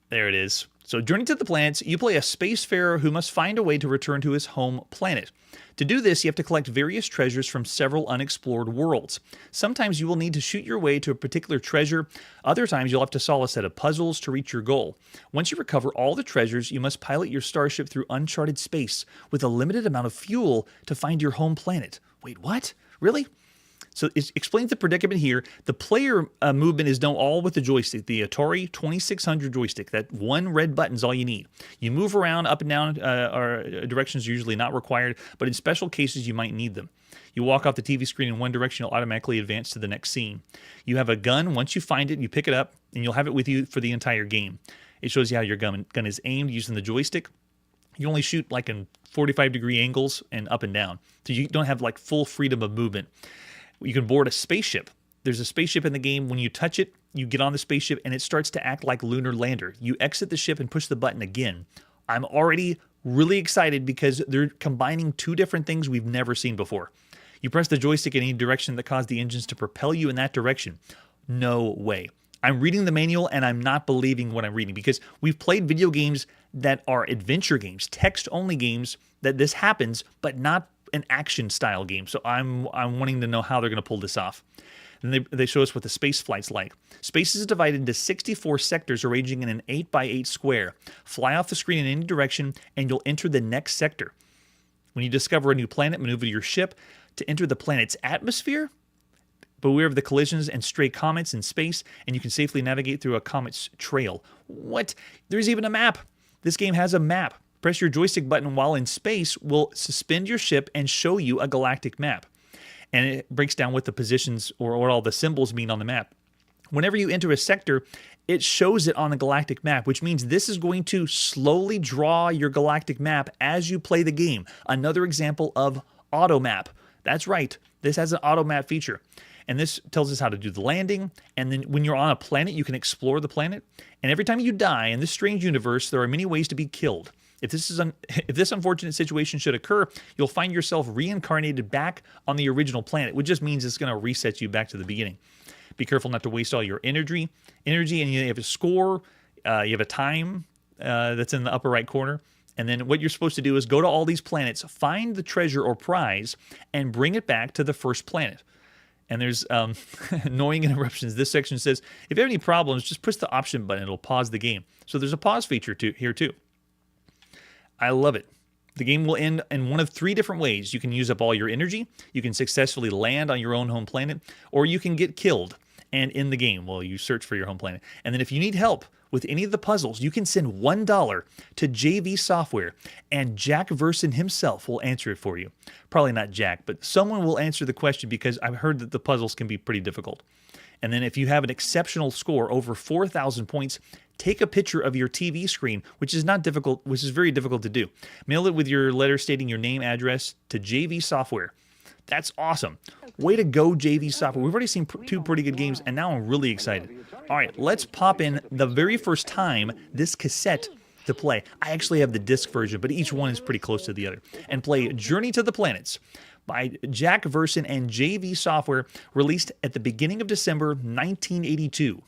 There it is. So Journey to the Planets, you play a spacefarer who must find a way to return to his home planet. To do this, you have to collect various treasures from several unexplored worlds. Sometimes you will need to shoot your way to a particular treasure. Other times you'll have to solve a set of puzzles to reach your goal. Once you recover all the treasures, you must pilot your starship through uncharted space with a limited amount of fuel to find your home planet. Wait, what? Really? So it explains the predicament here. The player movement is done all with the joystick, the Atari 2600 joystick. That one red button is all you need. You move around up and down directions are usually not required, but in special cases you might need them. You walk off the TV screen in one direction, you'll automatically advance to the next scene. You have a gun. Once you find it, you pick it up, and you'll have it with you for the entire game. It shows you how your gun is aimed using the joystick. You only shoot like in 45-degree angles and up and down. So you don't have like full freedom of movement. You can board a spaceship. There's a spaceship in the game. When you touch it, you get on the spaceship and it starts to act like Lunar Lander. You exit the ship and push the button again. I'm already really excited because they're combining 2 different things we've never seen before. You press the joystick in any direction that caused the engines to propel you in that direction. No way. I'm reading the manual and I'm not believing what I'm reading, because we've played video games that are adventure games, text-only games, that this happens, but not an action-style game. So I'm wanting to know how they're going to pull this off. And they show us what the space flight's like. Space is divided into 64 sectors arranging in an 8x8 square. Fly off the screen in any direction and you'll enter the next sector. When you discover a new planet, maneuver your ship to enter the planet's atmosphere. Beware of the collisions and stray comets in space, and you can safely navigate through a comet's trail. What? There's even a map. This game has a map. Press your joystick button while in space will suspend your ship and show you a galactic map. And it breaks down what the positions or what all the symbols mean on the map. Whenever you enter a sector, it shows it on the galactic map, which means this is going to slowly draw your galactic map as you play the game. Another example of auto map. That's right. This has an auto map feature. And this tells us how to do the landing. And then when you're on a planet, you can explore the planet. And every time you die in this strange universe, there are many ways to be killed. If this unfortunate situation should occur, you'll find yourself reincarnated back on the original planet, which just means it's going to reset you back to the beginning. Be careful not to waste all your energy, and you have a score, you have a time that's in the upper right corner. And then what you're supposed to do is go to all these planets, find the treasure or prize, and bring it back to the first planet. And there's annoying interruptions. This section says, if you have any problems, just push the option button. It'll pause the game. So there's a pause feature here too. I love it. The game will end in one of 3 different ways. You can use up all your energy, you can successfully land on your own home planet, or you can get killed and end the game while you search for your home planet. And then if you need help with any of the puzzles, you can send $1 to JV Software, and Jack Verson himself will answer it for you. Probably not Jack, but someone will answer the question, because I've heard that the puzzles can be pretty difficult. And then if you have an exceptional score, over 4,000 points, take a picture of your TV screen, which is not difficult, which is very difficult to do. Mail it with your letter stating your name, address to JV Software. That's awesome. Way to go, JV Software. We've already seen 2 pretty good games, and now I'm really excited. All right, let's pop in the very first time this cassette to play. I actually have the disc version, but each one is pretty close to the other. And play Journey to the Planets by Jack Verson and JV Software, released at the beginning of December 1982.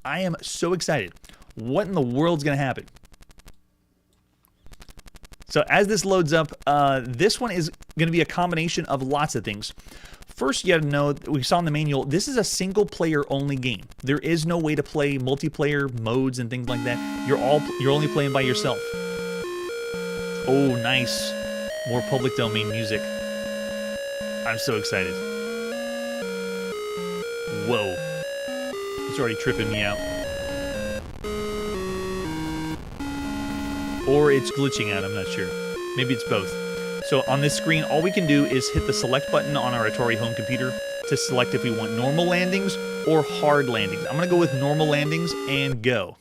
I am so excited. What in the world's going to happen? So as this loads up, this one is going to be a combination of lots of things. First, you have to know, we saw in the manual, this is a single-player only game. There is no way to play multiplayer modes and things like that. You're only playing by yourself. Oh, nice. More public domain music. I'm so excited. Whoa. It's already tripping me out. Or it's glitching out, I'm not sure. Maybe it's both. So on this screen, all we can do is hit the select button on our Atari home computer to select if we want normal landings or hard landings. I'm going to go with normal landings and go.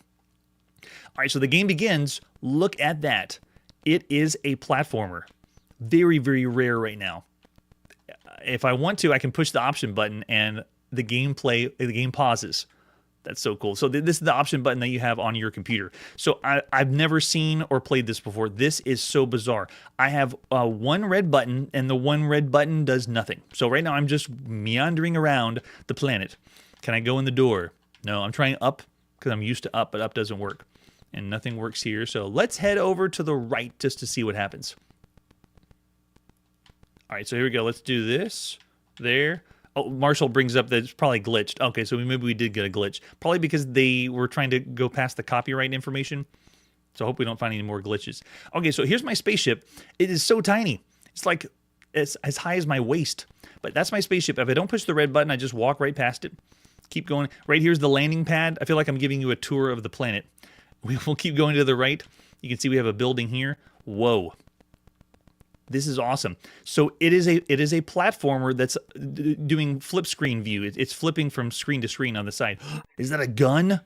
All right, so the game begins. Look at that. It is a platformer. Very, very rare right now. If I want to, I can push the option button and the game pauses. That's so cool. So this is the option button that you have on your computer. So I've never seen or played this before. This is so bizarre. I have one red button, and the one red button does nothing. So right now I'm just meandering around the planet. Can I go in the door? No, I'm trying up because I'm used to up, but up doesn't work. And nothing works here. So let's head over to the right just to see what happens. All right, so here we go. Let's do this. There. Oh, Marshall brings up that it's probably glitched. Okay, so maybe we did get a glitch. Probably because they were trying to go past the copyright information. So I hope we don't find any more glitches. Okay, so here's my spaceship. It is so tiny. It's like it's as high as my waist. But that's my spaceship. If I don't push the red button, I just walk right past it. Keep going. Right here's the landing pad. I feel like I'm giving you a tour of the planet. We will keep going to the right. You can see we have a building here. Whoa. This is awesome. So it is a platformer that's doing flip screen view. It's flipping from screen to screen on the side. Is that a gun?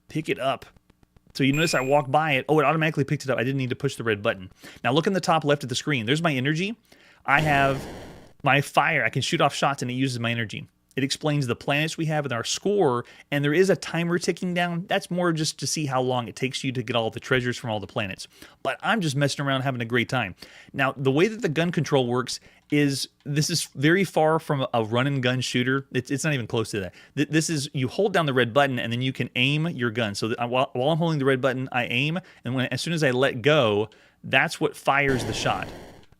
Pick it up. So you notice I walked by it. Oh, it automatically picked it up. I didn't need to push the red button. Now look in the top left of the screen. There's my energy. I have my fire. I can shoot off shots and it uses my energy. It explains the planets we have and our score, and there is a timer ticking down. That's more just to see how long it takes you to get all the treasures from all the planets. But I'm just messing around having a great time. Now, the way that the gun control works is this is very far from a run and gun shooter. It's not even close to that. This is, you hold down the red button and then you can aim your gun. So that while I'm holding the red button, I aim, and as soon as I let go, that's what fires the shot.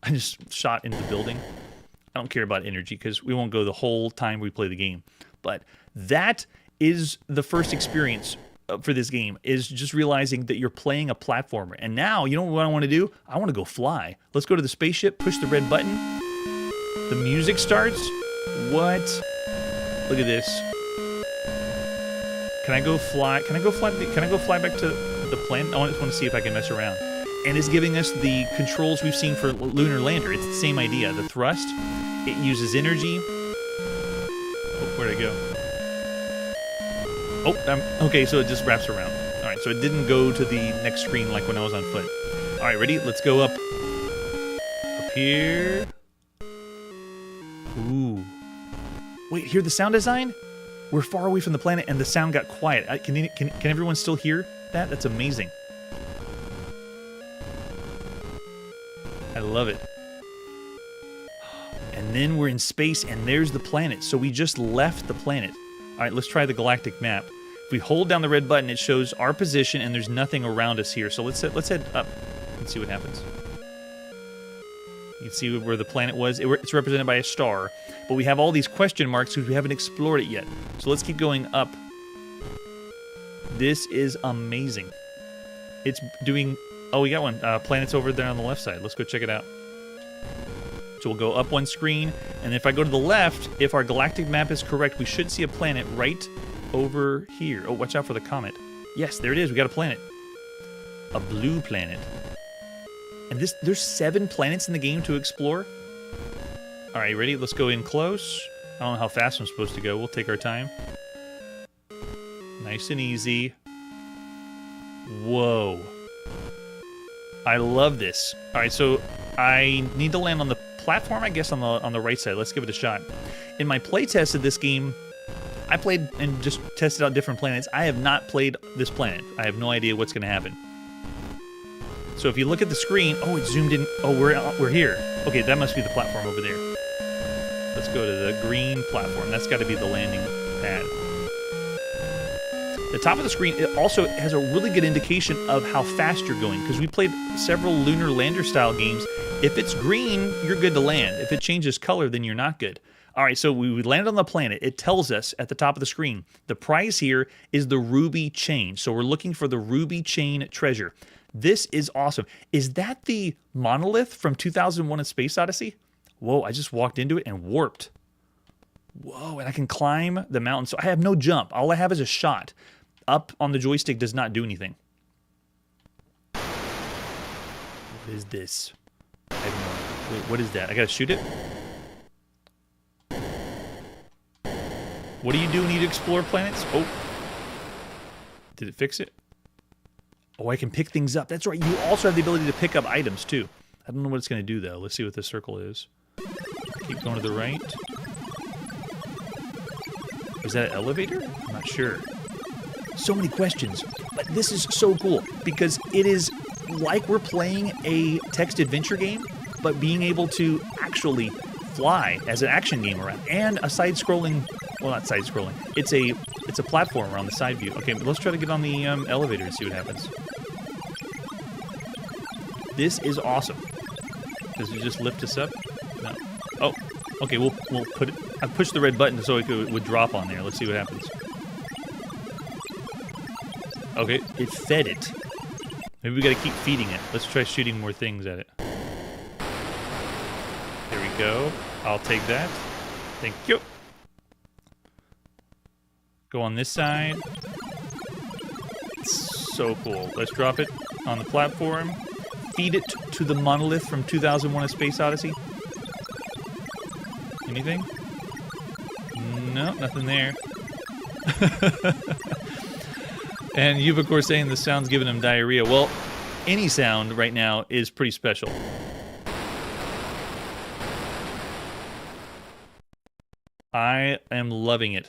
I just shot into the building. I don't care about energy because we won't go the whole time we play the game. But that is the first experience for this game, is just realizing that you're playing a platformer. And now, you know what I want to do? I want to go fly. Let's go to the spaceship, push the red button. The music starts. What? Look at this. Can I go fly? Can I go fly back to the planet? I just want to see if I can mess around. And it's giving us the controls we've seen for Lunar Lander. It's the same idea. The thrust, it uses energy. Oh, where'd I go? Oh, okay, so it just wraps around. All right, so it didn't go to the next screen like when I was on foot. All right, ready? Let's go up. Up here. Ooh. Wait, hear the sound design? We're far away from the planet and the sound got quiet. Can everyone still hear that? That's amazing. I love it. And then we're in space, and there's the planet. So we just left the planet. All right, let's try the galactic map. If we hold down the red button, it shows our position, and there's nothing around us here. So let's head up and see what happens. You can see where the planet was. It's represented by a star. But we have all these question marks because we haven't explored it yet. So let's keep going up. This is amazing. It's doing... Oh, we got one. Planet's over there on the left side. Let's go check it out. So we'll go up one screen, and if I go to the left, if our galactic map is correct, we should see a planet right over here. Oh, watch out for the comet. Yes, there it is. We got a planet. A blue planet. And there's 7 planets in the game to explore. All right, ready? Let's go in close. I don't know how fast I'm supposed to go. We'll take our time. Nice and easy. Whoa. I love this. All right, so I need to land on the platform, I guess, on the right side. Let's give it a shot. In my playtest of this game, I played and just tested out different planets. I have not played this planet. I have no idea what's going to happen. So if you look at the screen, oh, it's zoomed in. Oh, we're here. Okay, that must be the platform over there. Let's go to the green platform. That's got to be the landing pad. The top of the screen, it also has a really good indication of how fast you're going, because we played several Lunar Lander style games. If it's green, you're good to land. If it changes color, then you're not good. All right, so we landed on the planet. It tells us at the top of the screen, the prize here is the ruby chain. So we're looking for the ruby chain treasure. This is awesome. Is that the monolith from 2001: A Space Odyssey? Whoa, I just walked into it and warped. Whoa, and I can climb the mountain. So I have no jump. All I have is a shot. Up on the joystick does not do anything. What is this? I have no idea. Wait, what is that? I gotta shoot it? What do you do when you explore planets? Oh. Did it fix it? Oh, I can pick things up. That's right. You also have the ability to pick up items, too. I don't know what it's going to do, though. Let's see what this circle is. Keep going to the right. Is that an elevator? I'm not sure. So many questions. But this is so cool, because it is like we're playing a text adventure game, but being able to actually fly as an action game around, and a side-scrolling... Well, not side-scrolling. It's a platformer on the side view. Okay, let's try to get on the elevator and see what happens. This is awesome. Does it just lift us up? No. Oh, okay. We'll put it. I pushed the red button so it would drop on there. Let's see what happens. Okay, it fed it. Maybe we got to keep feeding it. Let's try shooting more things at it. There we go. I'll take that. Thank you. Go on this side. It's so cool. Let's drop it on the platform. Feed it to the monolith from 2001: A Space Odyssey. Anything? No, nothing there. And you've, of course, saying the sound's giving him diarrhea. Well, any sound right now is pretty special. I am loving it.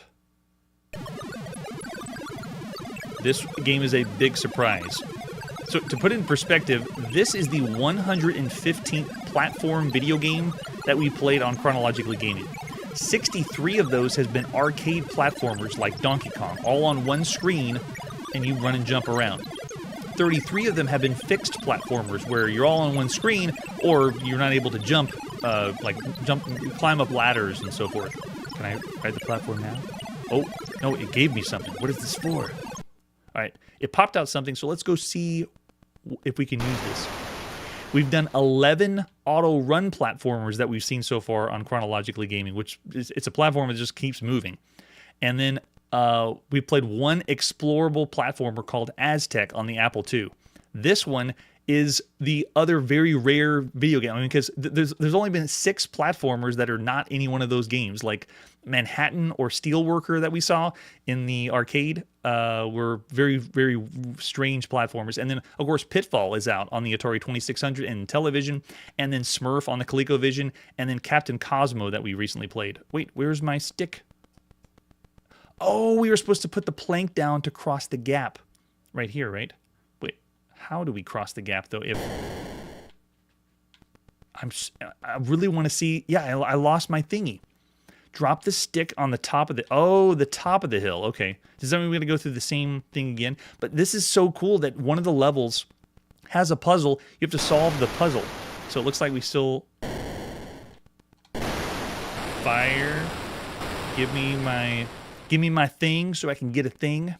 This game is a big surprise. So to put it in perspective, this is the 115th platform video game that we played on Chronologically Gaming. 63 of those has been arcade platformers like Donkey Kong, all on one screen, and you run and jump around. 33 of them have been fixed platformers, where you're all on one screen, or you're not able to jump, climb up ladders and so forth. Can I ride the platform now? Oh, no, it gave me something. What is this for? All right, it popped out something, so let's go see if we can use this. We've done 11 auto-run platformers that we've seen so far on Chronologically Gaming, which is, it's a platform that just keeps moving. And then we played one explorable platformer called Aztec on the Apple II. This one is the other very rare video game. I mean, because there's only been 6 platformers that are not any one of those games, like Manhattan or Steelworker that we saw in the arcade were very, very strange platformers. And then, of course, Pitfall is out on the Atari 2600 and television, and then Smurf on the ColecoVision, and then Captain Cosmo that we recently played. Wait, where's my stick? Oh, we were supposed to put the plank down to cross the gap. Right here, right? Wait, how do we cross the gap, though? If I really want to see... Yeah, I lost my thingy. Drop the stick on the top of the... Oh, the top of the hill. Okay. Does that mean we're going to go through the same thing again? But this is so cool that one of the levels has a puzzle. You have to solve the puzzle. So it looks like we still... Fire. Give me my thing so I can get a thing.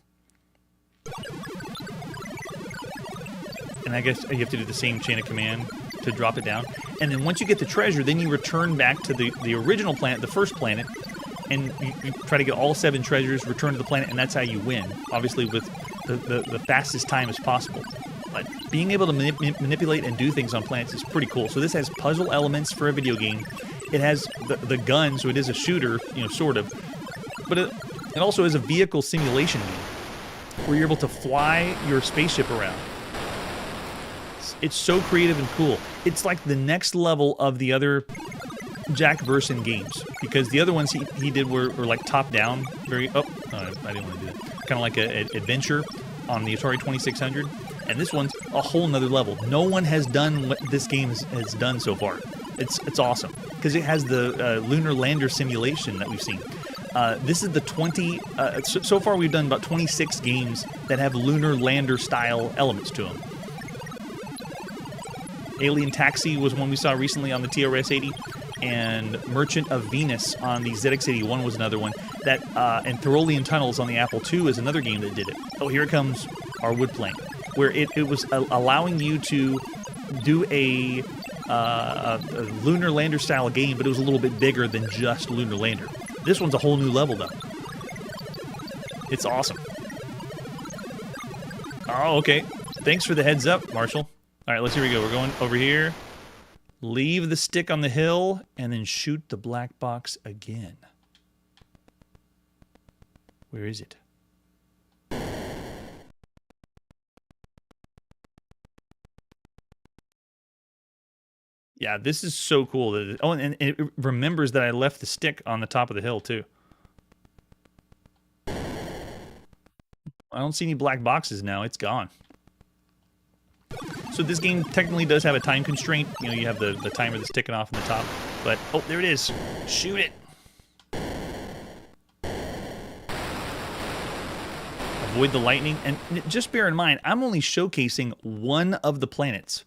And I guess you have to do the same chain of command to drop it down. And then once you get the treasure, then you return back to the original planet, the first planet, and you try to get all 7 treasures, return to the planet, and that's how you win. Obviously with the fastest time as possible. But being able to manipulate and do things on planets is pretty cool. So this has puzzle elements for a video game. It has the gun, so it is a shooter, you know, sort of. But it also is a vehicle simulation game where you're able to fly your spaceship around. It's so creative and cool. It's like the next level of the other Jack Verson games, because the other ones he did were like top-down, very... Oh, I didn't want to do that. Kind of like an adventure on the Atari 2600. And this one's a whole nother level. No one has done what this game has done so far. It's awesome, because it has the lunar lander simulation that we've seen. This is the 20... so far we've done about 26 games that have lunar lander-style elements to them. Alien Taxi was one we saw recently on the TRS-80, and Merchant of Venus on the ZX-81 was another one. That and Thorolian Tunnels on the Apple II is another game that did it. Oh, here it comes, our wood plank, where it was allowing you to do a lunar lander style game, but it was a little bit bigger than just lunar lander. This one's a whole new level, though. It's awesome. Oh, okay. Thanks for the heads up, Marshall. All right, here we go. We're going over here. Leave the stick on the hill, and then shoot the black box again. Where is it? Yeah, this is so cool. Oh, and it remembers that I left the stick on the top of the hill, too. I don't see any black boxes now. It's gone. So this game technically does have a time constraint. You know, you have the timer that's ticking off in the top. But, oh, there it is. Shoot it. Avoid the lightning. And just bear in mind, I'm only showcasing one of the planets.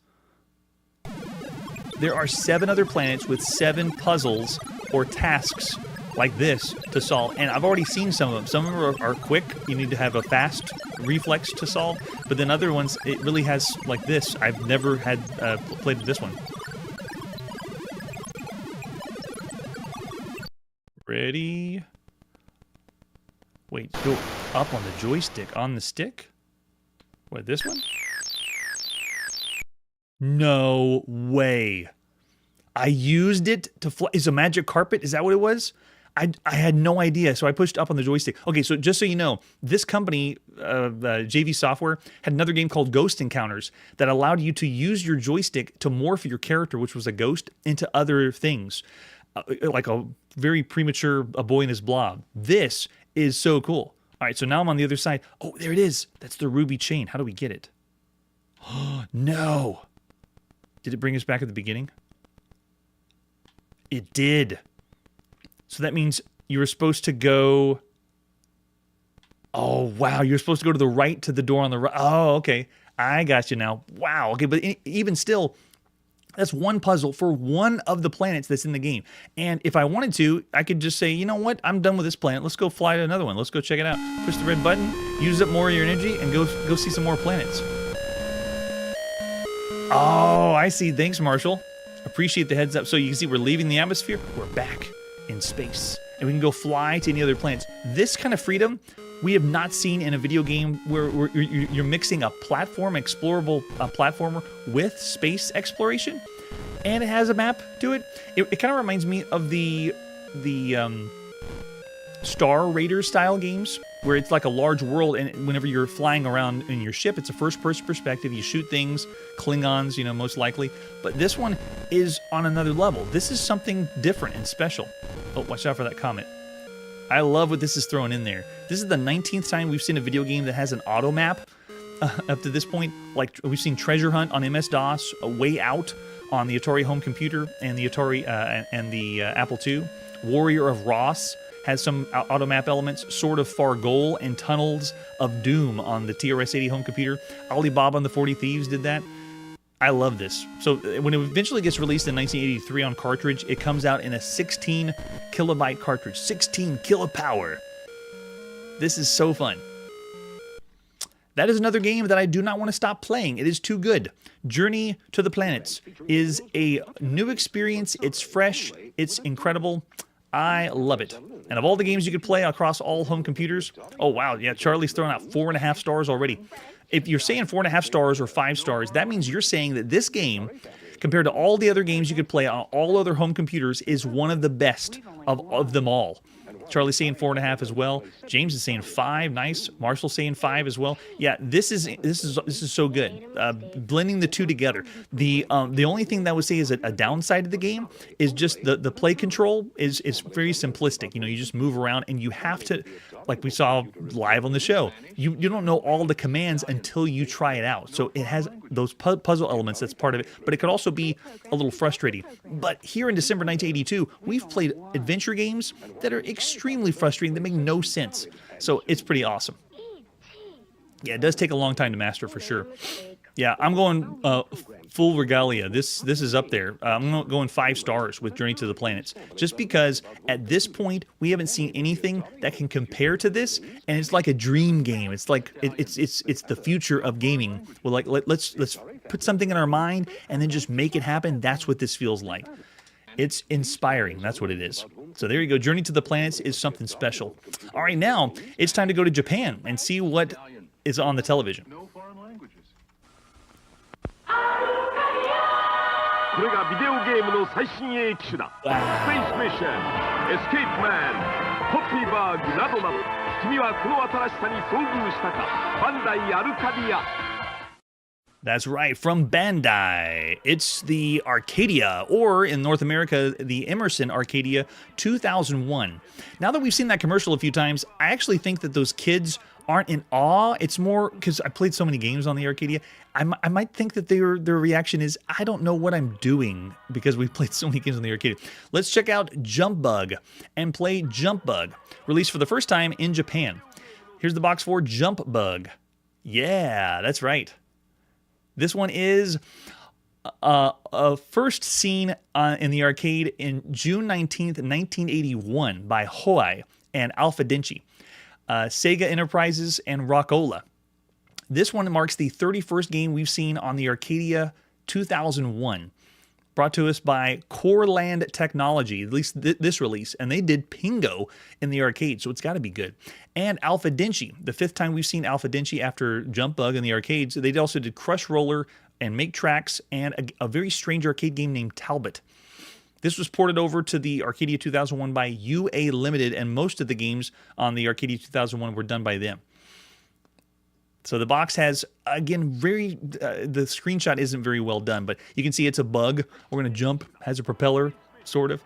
There are 7 other planets with 7 puzzles or tasks like this to solve. And I've already seen some of them. Some of them are quick. You need to have a fast reflex to solve. But then other ones, it really has like this. I've never had played this one. Ready? Wait, go up on the joystick. On the stick? What, this one? No way. I used it to fly. Is a magic carpet? Is that what it was? I had no idea, so I pushed up on the joystick. Okay, so just so you know, this company, JV Software, had another game called Ghost Encounters that allowed you to use your joystick to morph your character, which was a ghost, into other things. like a very premature A Boy and His Blob. This is so cool. All right, so now I'm on the other side. Oh, there it is. That's the ruby chain. How do we get it? No. Did it bring us back at the beginning? It did. So that means you were supposed to go... Oh, wow. You're supposed to go to the right to the door on the right. Oh, okay. I got you now. Wow. Okay, but even still, that's one puzzle for one of the planets that's in the game. And if I wanted to, I could just say, you know what? I'm done with this planet. Let's go fly to another one. Let's go check it out. Push the red button, use up more of your energy, and go see some more planets. Oh, I see. Thanks, Marshall. Appreciate the heads up. So you can see we're leaving the atmosphere. We're back in space. And we can go fly to any other planets. This kind of freedom we have not seen in a video game where you're mixing a platform, explorable platformer with space exploration. And it has a map to it. It kind of reminds me of the Star Raiders style games, where it's like a large world, and whenever you're flying around in your ship, it's a first-person perspective. You shoot things, Klingons, you know, most likely. But this one is on another level. This is something different and special. Oh, watch out for that comet. I love what this is throwing in there. This is the 19th time we've seen a video game that has an auto map up to this point. Like, we've seen Treasure Hunt on MS-DOS, A Way Out on the Atari home computer and the Atari and the Apple II. Warrior of Ross has some auto map elements. Sword of Fargol and Tunnels of Doom on the TRS-80 home computer. Alibaba and the 40 Thieves did that. I love this. So when it eventually gets released in 1983 on cartridge, it comes out in a 16 kilobyte cartridge. 16 kilopower. This is so fun. That is another game that I do not want to stop playing. It is too good. Journey to the Planets is a new experience. It's fresh. It's incredible. I love it. And of all the games you could play across all home computers, oh wow, yeah, Charlie's throwing out 4.5 stars already. If you're saying 4.5 stars or 5 stars, that means you're saying that this game, compared to all the other games you could play on all other home computers, is one of the best of them all. Charlie's saying 4.5 as well. James is saying 5. Nice. Marshall's saying 5 as well. Yeah, this is so good. Blending the two together. The only thing that I would say is a downside of the game is just the play control is very simplistic. You know, you just move around and you have to, like we saw live on the show, you don't know all the commands until you try it out. So it has those puzzle elements, that's part of it, but it could also be a little frustrating. But here in December 1982, we've played adventure games that are extremely frustrating, that make no sense. So it's pretty awesome. Yeah, it does take a long time to master for sure. Yeah, I'm going full regalia. This is up there. I'm going 5 stars with Journey to the Planets, just because at this point we haven't seen anything that can compare to this, and it's like a dream game. It's like it's the future of gaming. Well, like let's put something in our mind and then just make it happen. That's what this feels like. It's inspiring. That's what it is. So there you go. Journey to the Planets is something special. All right, now it's time to go to Japan and see what is on the television. これがビデオゲームの最新鋭機種だ。スペースミッション、エスケープマン、ホッピーバーグなどなど、君はこの新しさに遭遇したか。バンダイアルカディア。 That's right, from Bandai. It's the Arcadia, or in North America, the Emerson Arcadia 2001. Now that we've seen that commercial a few times, I actually think that those kids aren't in awe. It's more because I played so many games on the Arcadia. I might think that their reaction is, I don't know what I'm doing, because we've played so many games on the Arcadia. Let's check out Jump Bug and play Jump Bug, released for the first time in Japan. Here's the box for Jump Bug. Yeah, that's right. This one is first seen in the arcade in June 19th, 1981 by Hoei and Alpha Denchi, Sega Enterprises, and Rockola. This one marks the 31st game we've seen on the Arcadia 2001, brought to us by Coreland Technology, at least this release, and they did Pingo in the arcade, so it's got to be good. And Alpha Denchi, the 5th time we've seen Alpha Denchi after Jump Bug in the arcades. They also did Crush Roller and Make Tracks and a very strange arcade game named Talbot. This was ported over to the Arcadia 2001 by UA Limited, and most of the games on the Arcadia 2001 were done by them. So the box has, again, the screenshot isn't very well done, but you can see it's a bug. We're going to jump, has a propeller, sort of.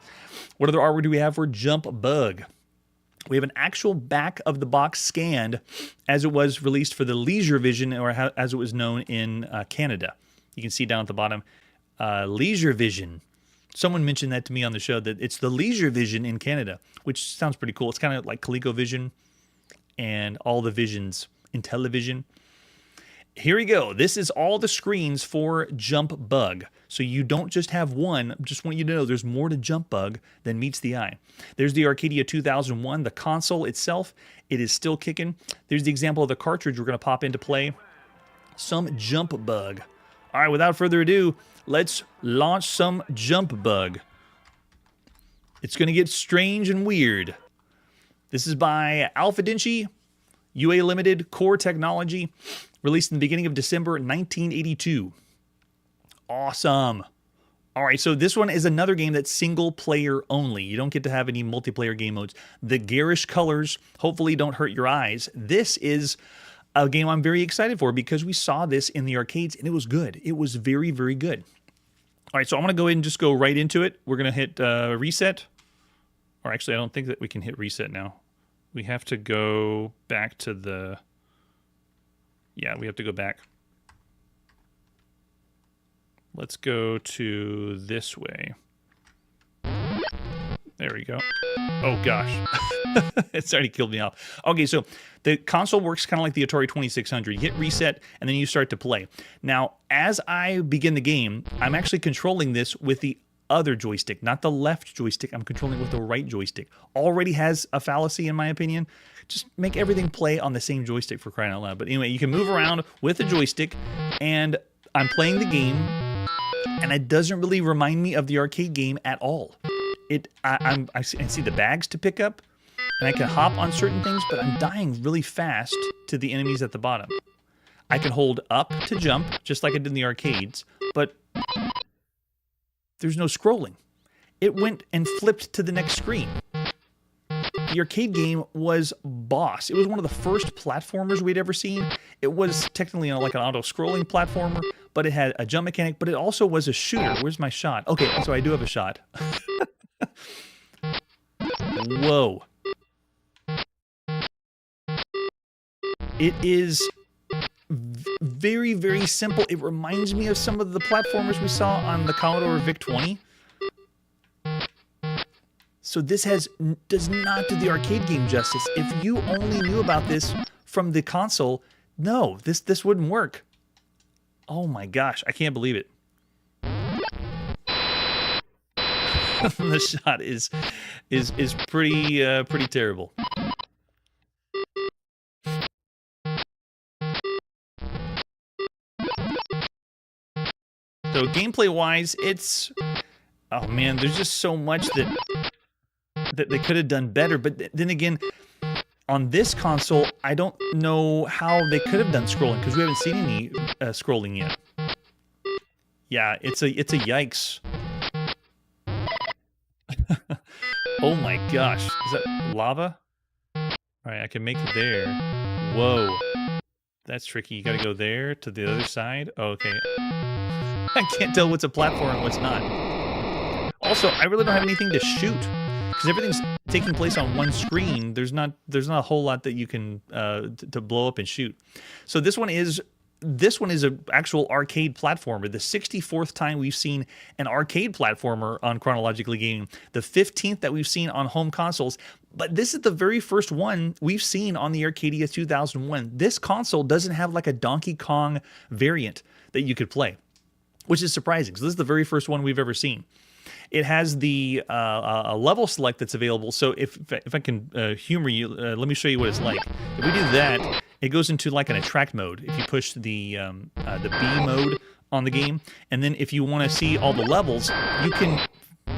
What other artwork do we have for Jump Bug? We have an actual back of the box scanned as it was released for the Leisure Vision, or as it was known in Canada. You can see down at the bottom, Leisure Vision. Someone mentioned that to me on the show, that it's the Leisure Vision in Canada, which sounds pretty cool. It's kind of like ColecoVision and all the visions in television. Here we go. This is all the screens for Jump Bug. So you don't just have one. Just want you to know there's more to Jump Bug than meets the eye. There's the Arcadia 2001, the console itself. It is still kicking. There's the example of the cartridge we're going to pop into play. Some Jump Bug. All right, without further ado, let's launch some Jump Bug. It's going to get strange and weird. This is by Alpha Denshi, UA Limited, Core Technology, released in the beginning of December 1982. Awesome. All right, so this one is another game that's single player only. You don't get to have any multiplayer game modes. The garish colors hopefully don't hurt your eyes. This is a game I'm very excited for because we saw this in the arcades and it was good. It was very, very good. All right, so I'm going to go ahead and just go right into it. We're going to hit reset. Or actually, I don't think that we can hit reset now. We have to go back to the... Yeah, we have to go back. Let's go to this way. There we go. Oh, gosh. It's already killed me off. Okay, so the console works kind of like the Atari 2600. You hit reset, and then you start to play. Now, as I begin the game, I'm actually controlling this with the other joystick, not the left joystick. I'm controlling it with the right joystick. Already has a fallacy, in my opinion. Just make everything play on the same joystick, for crying out loud. But anyway, you can move around with the joystick, and I'm playing the game, and it doesn't really remind me of the arcade game at all. I see the bags to pick up, and I can hop on certain things, but I'm dying really fast to the enemies at the bottom. I can hold up to jump, just like I did in the arcades, but there's no scrolling. It went and flipped to the next screen. The arcade game was boss. It was one of the first platformers we'd ever seen. It was technically like an auto-scrolling platformer, but it had a jump mechanic, but it also was a shooter. Where's my shot? Okay, so I do have a shot. Whoa. It is very, very simple. It reminds me of some of the platformers we saw on the Commodore VIC-20. So this does not do the arcade game justice. If you only knew about this from the console, no, this wouldn't work. Oh my gosh, I can't believe it. The shot is pretty terrible. So gameplay wise, it's, oh man, there's just so much that they could have done better. But then again, on this console, I don't know how they could have done scrolling because we haven't seen any scrolling yet. Yeah, it's a yikes. Oh my gosh, is that lava? All right, I can make it there. Whoa, that's tricky. You gotta go there to the other side. Oh, okay. I can't tell what's a platform and what's not. Also, I really don't have anything to shoot because everything's taking place on one screen. There's not a whole lot that you can to blow up and shoot. So this one is an actual arcade platformer. The 64th time we've seen an arcade platformer on Chronologically Gaming. The 15th that we've seen on home consoles. But this is the very first one we've seen on the Arcadia 2001. This console doesn't have like a Donkey Kong variant that you could play, which is surprising. So this is the very first one we've ever seen. It has the a level select that's available. So if I can humor you, let me show you what it's like. If we do that, it goes into like an attract mode. If you push the B mode on the game, and then if you want to see all the levels, you can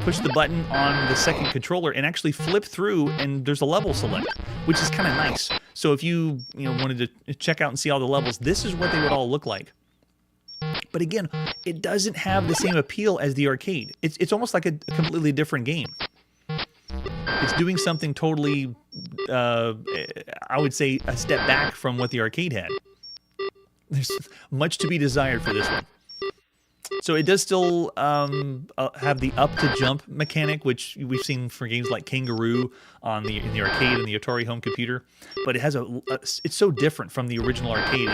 push the button on the second controller and actually flip through, and there's a level select, which is kind of nice. So if you wanted to check out and see all the levels, this is what they would all look like. But again, it doesn't have the same appeal as the arcade. It's almost like a completely different game. It's doing something totally, I would say, a step back from what the arcade had. There's much to be desired for this one. So it does still have the up to jump mechanic, which we've seen for games like Kangaroo in the arcade and the Atari home computer. But it has it's so different from the original arcade.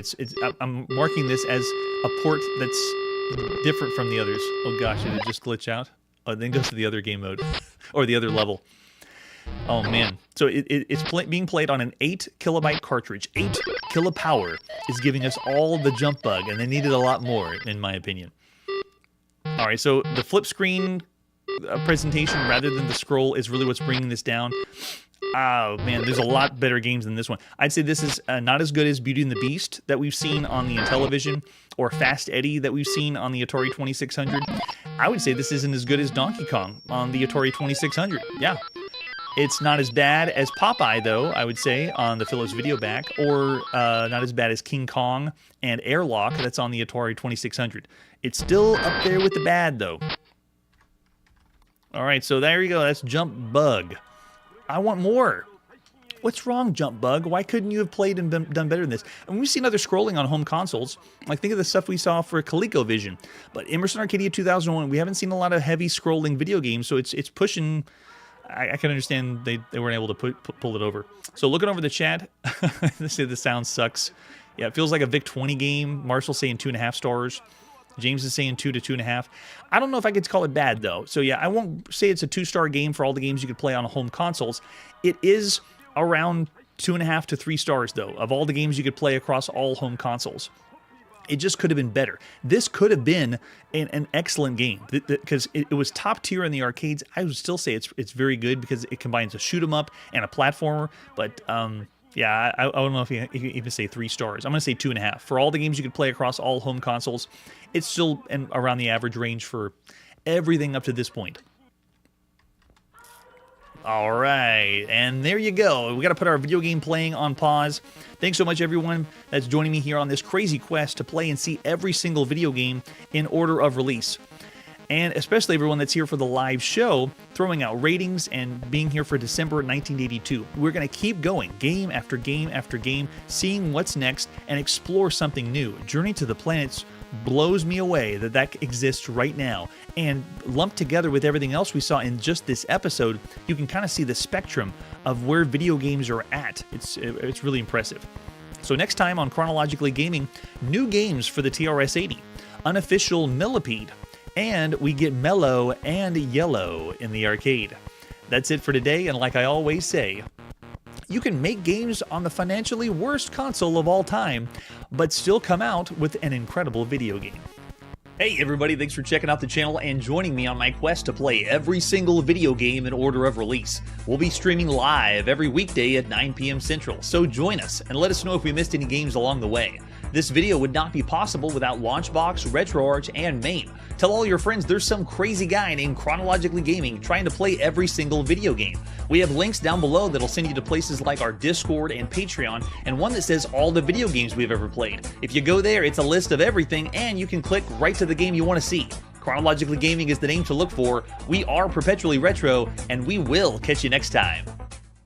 I'm marking this as a port that's different from the others. Oh gosh, did it just glitch out? Oh, then goes to the other game mode or the other level. Oh man, so it's being played on an 8 kilobyte cartridge. 8 kilopower is giving us all the jump bug, and they needed a lot more, in my opinion. All right, so the flip screen presentation rather than the scroll is really what's bringing this down. Oh man, there's a lot better games than this one. I'd say this is not as good as Beauty and the Beast that we've seen on the Intellivision, or Fast Eddie that we've seen on the Atari 2600. I would say this isn't as good as Donkey Kong on the Atari 2600. Yeah. It's not as bad as Popeye, though, I would say, on the Philips Video Back, or not as bad as King Kong and Airlock that's on the Atari 2600. It's still up there with the bad, though. All right, so there you go. That's Jump Bug. I want more. What's wrong, Jump Bug? Why couldn't you have played and done better than this? And we've seen other scrolling on home consoles. Like, think of the stuff we saw for ColecoVision. But Emerson Arcadia 2001, we haven't seen a lot of heavy scrolling video games, so it's pushing... I can understand they weren't able to pull it over. So looking over the chat, they say the sound sucks. Yeah, it feels like a VIC-20 game. Marshall's saying 2.5 stars. James is saying 2 to 2.5. I don't know if I could call it bad, though. So yeah, I won't say it's a 2-star game for all the games you could play on home consoles. It is around 2.5 to 3 stars, though, of all the games you could play across all home consoles. It just could have been better. This could have been an excellent game because it was top tier in the arcades. I would still say it's very good because it combines a shoot 'em up and a platformer. But yeah, I don't know if you even say 3 stars. I'm going to say 2.5 for all the games you could play across all home consoles. It's still around the average range for everything up to this point. All right, and there you go. We got to put our video game playing on pause. Thanks so much, everyone that's joining me here on this crazy quest to play and see every single video game in order of release. And especially everyone that's here for the live show, throwing out ratings and being here for December 1982. We're going to keep going, game after game after game, seeing what's next and explore something new. Journey to the Planets blows me away that exists right now. And lumped together with everything else we saw in just this episode, you can kind of see the spectrum of where video games are at. It's really impressive. So next time on Chronologically Gaming, new games for the TRS-80, unofficial Millipede, and we get Mellow and Yellow in the arcade. That's it for today, and like I always say, you can make games on the financially worst console of all time, but still come out with an incredible video game. Hey everybody, thanks for checking out the channel and joining me on my quest to play every single video game in order of release. We'll be streaming live every weekday at 9 p.m. Central, so join us and let us know if we missed any games along the way. This video would not be possible without Launchbox, RetroArch, and MAME. Tell all your friends there's some crazy guy named Chronologically Gaming trying to play every single video game. We have links down below that'll send you to places like our Discord and Patreon, and one that says all the video games we've ever played. If you go there, it's a list of everything, and you can click right to the game you want to see. Chronologically Gaming is the name to look for. We are perpetually retro, and we will catch you next time.